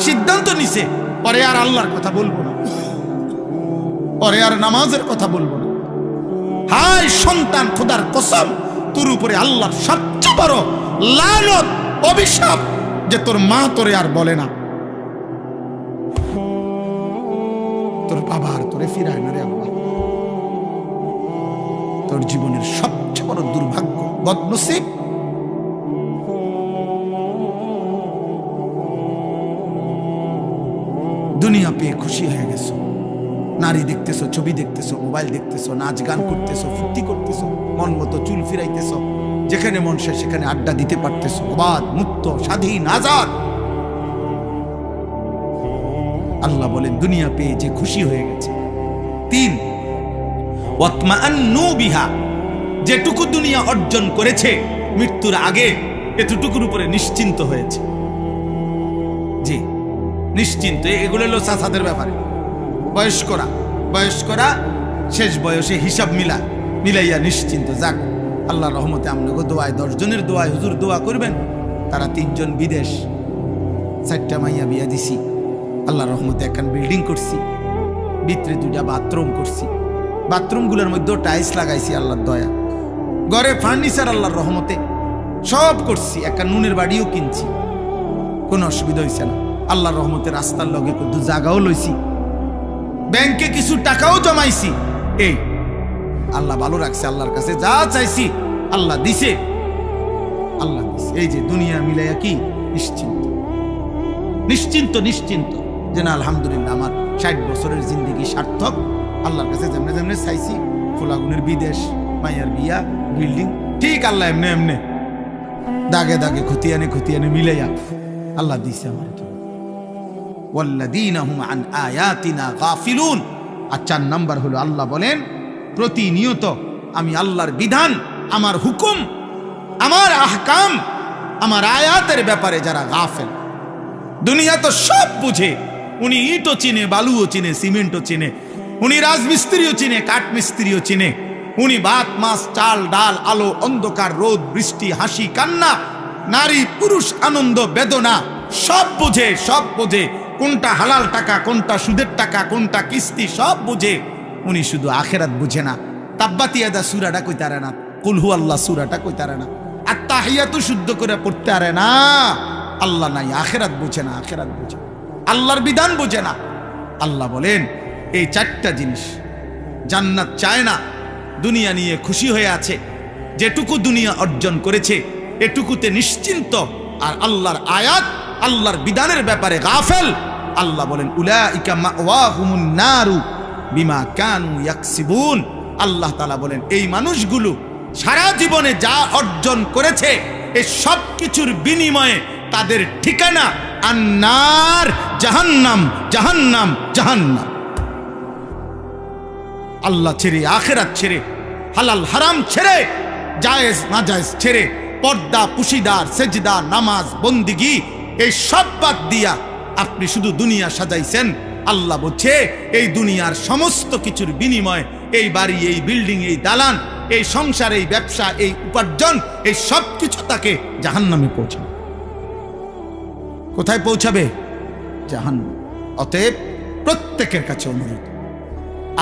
সিদ্ধান্ত নিছে পরে আর আল্লাহর কথা বলবো না, পরে আর নামাজের কথা বলবো না। হায় সন্তান, খোদার কসম তোর উপরে আল্লাহর সবচেয়ে বড় লানত অভিশাপ যে তোর মা তোরে আর বলে না, তোর বাবা আর তোরে ফিরায় না রে আল্লাহ। তোর জীবনের সবচেয়ে বড় দুর্ভাগ্য, বদনসিব। দুনিয়া পেয়ে খুশি হয়ে গেছো, নারী দেখতেছো, ছবি দেখতেছো, মোবাইল দেখতেছো, নাচ গান করতেছো, ফুর্তি করতেছো, মন মতো চুল ফিরাইতেছো, যেখানে মন চায় সেখানে আড্ডা দিতে পারতেছো, অবাধ মুক্ত স্বাধীন আজাদ। আল্লাহ বলেন দুনিয়া পেয়ে যে খুশি হয়ে গেছে। 3, ওয়াতমাআন্নু বিহা, যেটুকু দুনিয়া অর্জন করেছে মৃত্যুর আগে এতটুকুর উপরে নিশ্চিন্ত হয়েছে। জি নিশ্চিন্ত। এগুলো হলো চাচাদের ব্যাপারে। বয়স্করা শেষ বয়সে হিসাব মিলাইয়া নিশ্চিন্ত। যাক আল্লাহর রহমতে আমনগো দোয়ায় 10 জনের দোয়ায় হুজুর দোয়া করবেন, তারা 3 জন বিদেশ, 4টা মাইয়া বিয়া দিছি, আল্লাহর রহমতে একখান বিল্ডিং করছি, ভিতরে 2টা বাথরুম করছি, বাথরুমগুলোর মধ্যেও টাইলস লাগাইছি আল্লাহর দয়া, ঘরে ফার্নিচার আল্লাহর রহমতে সব করছি, একটা নুনের বাড়িও কিনছি, কোনো অসুবিধা হয়েছে না আল্লাহর রহমতে। রাস্তার লগে 2 জায়গাও লইছি, ব্যাংকে কিছু টাকাও জমাইছি। এই আল্লাহ ভালো রাখছে, আল্লাহর কাছে যা চাইছি আল্লাহ দিছে, আল্লাহ দিছে। এই যে দুনিয়া মিলাইয়া কি নিশ্চিন্ত যে না আলহামদুলিল্লাহ আমার 60 বছরের জিন্দেগি সার্থক। আল্লাহর কাছে যেমনে যেমনে চাইছি, ফোলাগুনের বিদেশ, মাইয়ার বিয়া, বিল্ডিং, ঠিক আল্লাহ এমনে দাগে দাগে খতিয়ানে মিলাইয়া আল্লাহ দিছে আমার। ওয়াল্লাযীনা হুম আন আয়াতিনা গাফিলুন। আর 4 নাম্বার হলো আল্লাহ বলেন প্রতিনিয়ত আমি আল্লাহর বিধান, আমার হুকুম, আমার আহকাম, আমার আয়াতের ব্যাপারে যারা গাফেল। দুনিয়া তো সব বুঝে, উনি ইটও চিনে, বালুও চিনে, সিমেন্টও চিনে, উনি রাজমিস্ত্রিও চিনে, কাঠমিস্ত্রিও চিনে, উনি ভাত মাছ চাল ডাল আলো অন্ধকার রোদ বৃষ্টি হাসি কান্না নারী পুরুষ আনন্দ বেদনা সব বোঝে, কোনটা হালাল টাকা কোনটা সুদের টাকা কোনটা কিস্তি সব বুঝে। উনি শুধু আখেরাত বুঝে না। তাব্বাত ইয়াদা সূরাটা কইতারে না, কুল হু আল্লাহ সূরাটা কইতারে না, আর তাহিয়াতু শুদ্ধ করে পড়তে পারে না। আল্লাহ নাই, আখেরাত বুঝে না, আল্লাহর বিধান বুঝে না। আল্লাহ বলেন এই 4টা জিনিস জান্নাত চায় না, দুনিয়া নিয়ে খুশি হয়ে আছে, যেটুকু দুনিয়া অর্জন করেছে এটুকুতে নিশ্চিন্ত, আর আল্লাহর আয়াত আল্লাহর বিধানের ব্যাপারে গাফেল। আল্লাহ বলেন উলাইকা মাওয়াহুমুন নারু বিমা কানু ইয়াকসিবুন। আল্লাহ তাআলা বলেন এই মানুষগুলো সারা জীবনে যা অর্জন করেছে এই সব কিছুর বিনিময়ে তাদের ঠিকানা আন্নার, জাহান্নাম। আল্লাহ ছেড়ে, আখেরাত ছেড়ে, হালাল হারাম ছেড়ে, জায়েজ নাজায়েজ ছেড়ে, পর্দা পুশিদার সেজদা নামাজ বন্দিগি এই সব বাদ দিয়া আপনি শুধু দুনিয়া সাজাইছেন। আল্লাহ বলছে এই দুনিয়ার সমস্ত কিছুর বিনিময়, এই বাড়ি, এই বিল্ডিং, এই দালান, এই সংসার, এই ব্যবসা, এই উপার্জন, এই সব কিছু তাকে জাহান্নামে পৌঁছাবে। কোথায় পৌঁছাবে? জাহান্নাম। অতএব প্রত্যেকের কাছে অনুরোধ,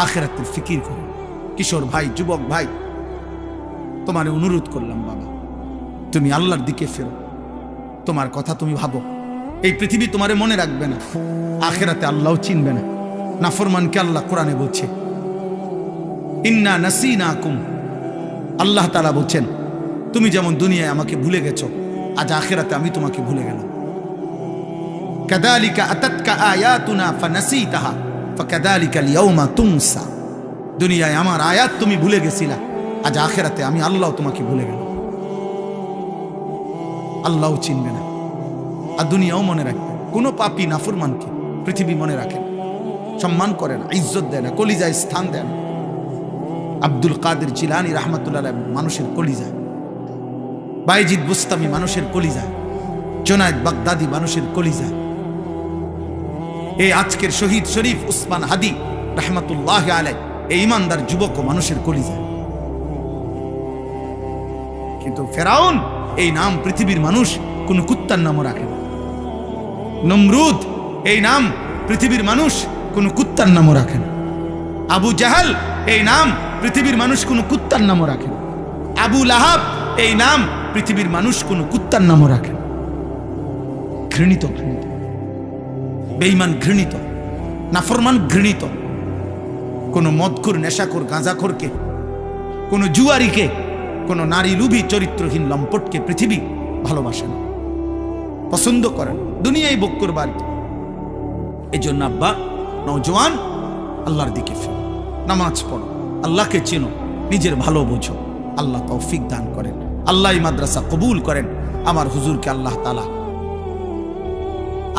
আখিরাতের ফিকির করুন। কিশোর ভাই, যুবক ভাই, তোমার অনুরোধ করলাম বাবা, তুমি আল্লাহর দিকে ফেরো, তোমার কথা তুমি ভাবো। এই পৃথিবী তোমারে মনে রাখবে না, আখিরাতে আল্লাহও চিনবে না। নাফরমানকে আল্লাহ কোরআনে বলছে ইন্না নাসিনাকুম। আল্লাহ তাআলা বলছেন তুমি যেমন দুনিয়ায় আমাকে ভুলে গেছো, আজ আখিরাতে আমি তোমাকে ভুলে গেলাম। কাযালিকা আতাতকা আয়াতুনা ফানাসিতাহা ফাকাযালিকা আল-ইয়াওমা তুনসা। দুনিয়ায় আমার আয়াত তুমি ভুলে গেছিলা, আজ আখিরাতে আমি আল্লাহ তোমাকে ভুলে গেলাম। আল্লাহও চিনবে না, আর দুনিয়াও মনে রাখবে। কোনো পাপী নাফরমানকে পৃথিবী মনে রাখে না, সম্মান করে না, ইজ্জত দেয় না, কলিজায় স্থান দেয় না। আব্দুল কাদের জিলানী রাহমাতুল্লাহ আলাইহি মানুষের কলিজায়, বাইজিদ বুস্তামি মানুষের কলিজায়, জুনায়েদ বাগদাদি মানুষের কলিজায়, এই আজকের শহীদ শরীফ উসমান হাদি রাহমাতুল্লাহি আলাইহি এই ইমানদার যুবক মানুষের কলিজায়। কিন্তু ফেরাউন এই নাম পৃথিবীর মানুষ কোন কুত্তার নামও রাখে না। নমরুদ এই নাম পৃথিবীর মানুষ কোনো কুত্তার নামও রাখে না। আবু জাহাল এই নাম পৃথিবীর মানুষ কোনো কুত্তার নামও রাখে না। আবু লাহাব এই নাম পৃথিবীর মানুষ কোনো কুত্তার নামও রাখে না। ঘৃণিত, ঘৃণিত, বেঈমান ঘৃণিত, নাফরমান ঘৃণিত। কোনো মদখোর, নেশাখোর, গাঁজাখোরকে, কোনো জুয়ারিকে, কোনো নারী লুভী চরিত্রহীন লম্পটকে পৃথিবী ভালোবাসে না, পছন্দ করে না, দুনিয়ায় ভোগ করবার। এই জন্য আব্বা, নওজোয়ান, আল্লাহর দিকে ফিরো, নামাজ পড়ো, আল্লাহকে চেনো, নিজের ভালো বোঝো। আল্লাহ তৌফিক দান করেন, আল্লাহ মাদ্রাসা কবুল করেন। আমার হুজুরকে আল্লাহ তাআলা,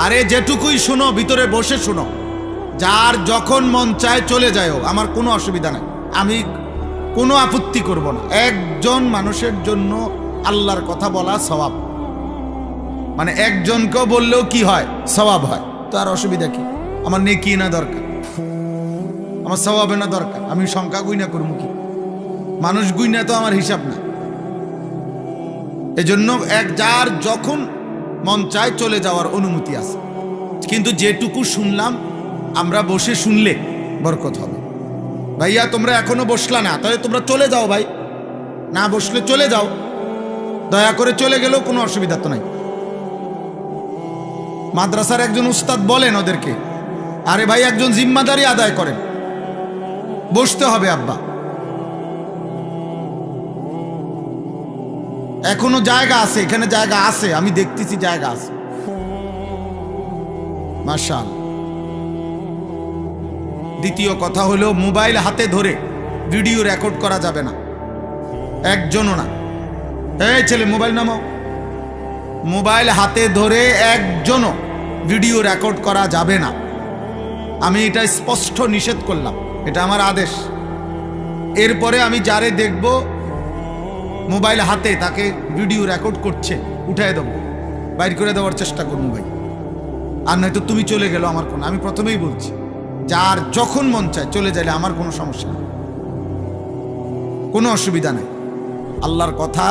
আরে যেটুকুই শোনো ভিতরে বসে শোনো, যার যখন মন চায় চলে যায়ও, আমার কোনো অসুবিধা নাই, আমি কোনো আপত্তি করব না। একজন মানুষের জন্য আল্লাহর কথা বলা সওয়াব, মানে একজনকেও বললেও কি হয়, সওয়াব হয়। তো আর অসুবিধা কি? আমার নেকি না দরকার, আমার সওয়াবে না দরকার, আমি সংখ্যা গুইনা করবো কি? মানুষ গুইনা তো আমার হিসাব না। এজন্য যার যখন মন চায় চলে যাওয়ার অনুমতি আছে, কিন্তু যেটুকু শুনলাম আমরা বসে শুনলে বরকত হবে। ভাইয়া তোমরা এখনো বসলা না, তাহলে তোমরা চলে যাও ভাই, না বসলে চলে যাও, দয়া করে চলে গেলেও কোনো অসুবিধা তো নাই। মাদ্রাসার একজন উস্তাদ বলেন ওদেরকে, আরে ভাই একজন জিম্মাদারি আদায় করেন, বসতে হবে আব্বা, এখনো জায়গা আছে, এখানে জায়গা আছে, আমি দেখতেছি জায়গা আছে, মাশাআল্লাহ। দ্বিতীয় কথা হলো, মোবাইল হাতে ধরে ভিডিও রেকর্ড করা যাবে না, একজনও না। এই ছেলে মোবাইল নামাও। মোবাইল হাতে ধরে একজনও ভিডিও রেকর্ড করা যাবে না। আমি এটা স্পষ্ট নিষেধ করলাম, এটা আমার আদেশ। এরপরে আমি যারে দেখব মোবাইল হাতে তাকে ভিডিও রেকর্ড করছে, উঠাই দেবো, বাইর করে দেওয়ার চেষ্টা করবো ভাই। আর নয়তো তুমি চলে গেল, আমার কোনো, আমি প্রথমেই বলছি, যার যখন মন চায় চলে যাইলে আমার কোনো সমস্যা নেই, কোনো অসুবিধা নেই। আল্লাহর কথা,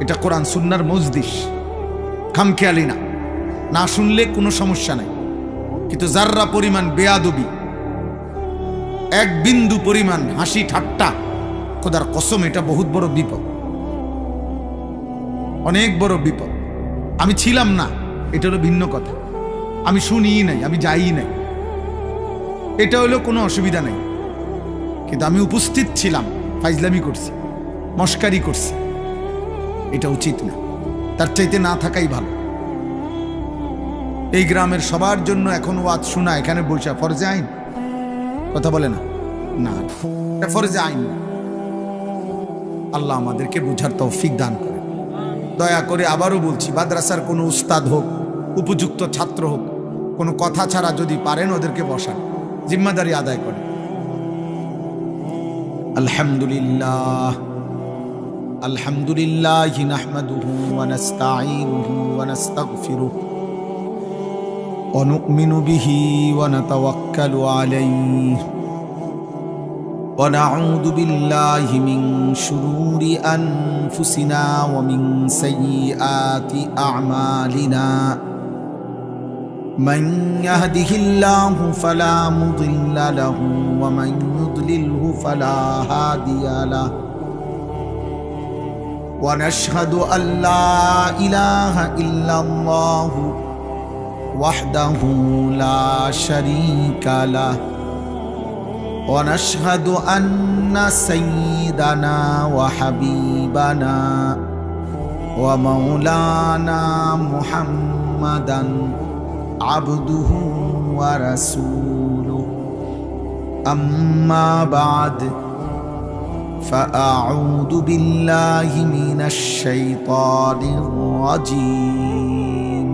এটা কোরআন সুন্নাহর মজলিস, খামখেয়ালি না, না শুনলে কোনো সমস্যা নাই। কিন্তু যাররা পরিমাণ বেয়াদবি, এক বিন্দু পরিমাণ হাসি ঠাট্টা, খোদার কসম এটা বহুত বড় বিপদ, অনেক বড় বিপদ। আমি ছিলাম না, এটা হলো ভিন্ন কথা, আমি শুনিই নাই, আমি যাই নাই, এটা হলো কোনো অসুবিধা নাই। কিন্তু আমি উপস্থিত ছিলাম, ফাইজলামি করছি, মস্কারি করছি, এটা উচিত না, তার চাইতে না থাকাই ভালো। এই গ্রামের সবার জন্য এখন ওয়াজ শোনা এখানে বসে ফরজে আইন, কথা বলে না, না এটা ফরজে আইন। আল্লাহ আমাদেরকে বুঝার তৌফিক দান করে। দয়া করে আবারও বলছি, মাদ্রাসার কোনো উস্তাদ হোক, উপযুক্ত ছাত্র হোক, কোনো কথা ছাড়া যদি পারেন ওদেরকে বসান, জিম্মাদারি আদায় করেন। আলহামদুলিল্লাহ, আলহামদুলিল্লাহ নাহমাদুহু ওয়া নাস্তাঈনুহু ওয়া নাস্তাগফিরুহু ওয়া নু'মিনু বিহি ওয়া নাতাওয়াক্কালু আলাইহি ওয়া নাউযু বিল্লাহি মিন শুরুরি আনফুসিনা ওয়া মিন সাইয়্যাতি আ'মালিনা। من يهده الله فلا مضل له ومن يضلله فلا هادي له ونشهد أن لا إله إلا الله وحده لا شريك له ونشهد أن سيدنا وحبيبنا ومولانا محمدا عبده ورسوله أما بعد فأعوذ بالله من الشيطان الرجيم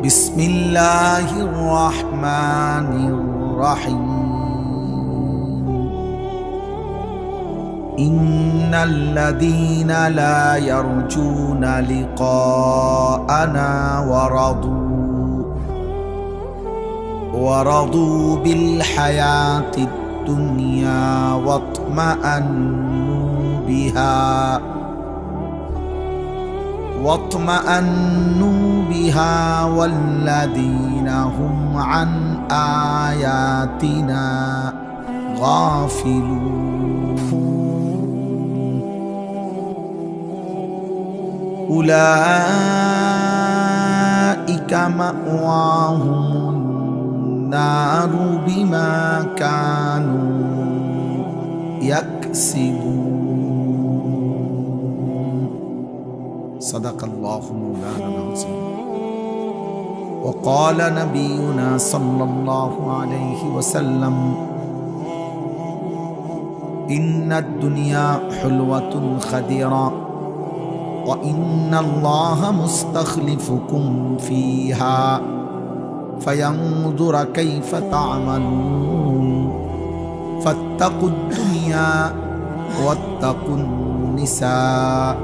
بسم الله الرحمن الرحيم إن الذين لا يرجون لقاءنا ورضوا بالحياة الدنيا واطمأنوا بها واطمأنوا بها والذين هم عن آياتنا غافلون أولئك مأواهم النار بما كانوا يكسبون صدق الله مولانا العظيم وقال نبينا صلى الله عليه وسلم إن الدنيا حلوة خديرة وإن الله مستخلفكم فيها فينظر كيف تعملون فاتقوا الدنيا واتقوا النساء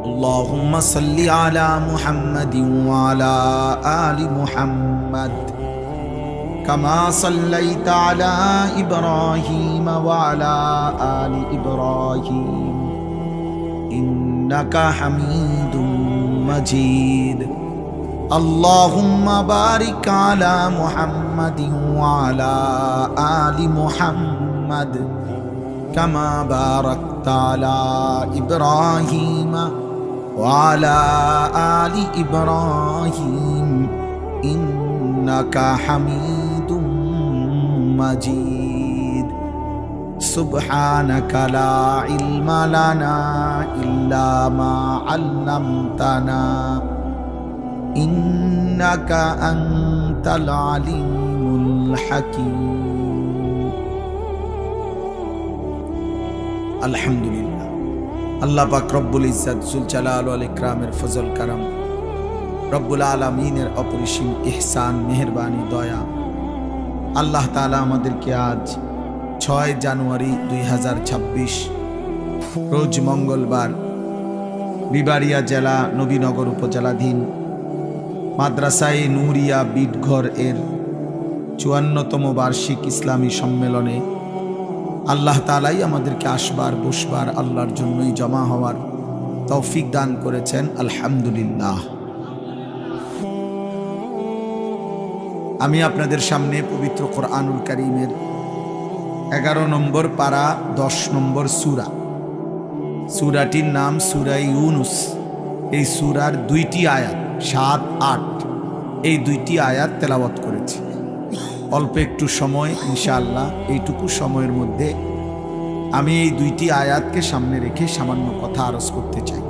اللهم صل على محمد وعلى آل محمد كما صليت على إبراهيم وعلى آل إبراهيم إنك حميد مجيد اللهم بارك على محمد وعلى آل محمد كما باركت على إبراهيم وعلى آل إبراهيم إنك حميد مجيد سبحانك لا علم لنا إلا ما علمتنا إنك أنت العليم الحكيم الحمد لله আল্লাহ পাক রব্বুল ইজ্জত জুল জালাল ওয়াল ইকরামের ফজল করম রব্বুল আলামিনের অপরিসীম ইহসান মেহেরবানি দয়া আল্লাহ তাআলা আমাদেরকে আজ 6 জানুয়ারি 2026 রোজ মঙ্গলবার বিবাড়িয়া জেলা নবীনগর উপজেলাধীন মাদ্রাসায়ে নূরিয়া বিটঘর এর 54তম বার্ষিক ইসলামী সম্মেলনে আল্লাহ তাআলাই আমাদেরকে আসবার বসবার আল্লাহর জন্যই জমা হওয়ার তৌফিক দান করেছেন আলহামদুলিল্লাহ। আমি আপনাদের সামনে পবিত্র কোরআনুল কারীমের 11 নম্বর পারা 10 নম্বর সূরা, সূরাটির নাম সূরা ইউনুস। এই সূরার 2টি আয়াত 7-8 এই 2টি আয়াত তেলাওয়াত করেছি। অল্প একটু সময় ইনশাআল্লাহ এইটুকু সময়ের মধ্যে আমি এই 2টি আয়াতকে সামনে রেখে সামান্য কথা আরজ করতে চাই।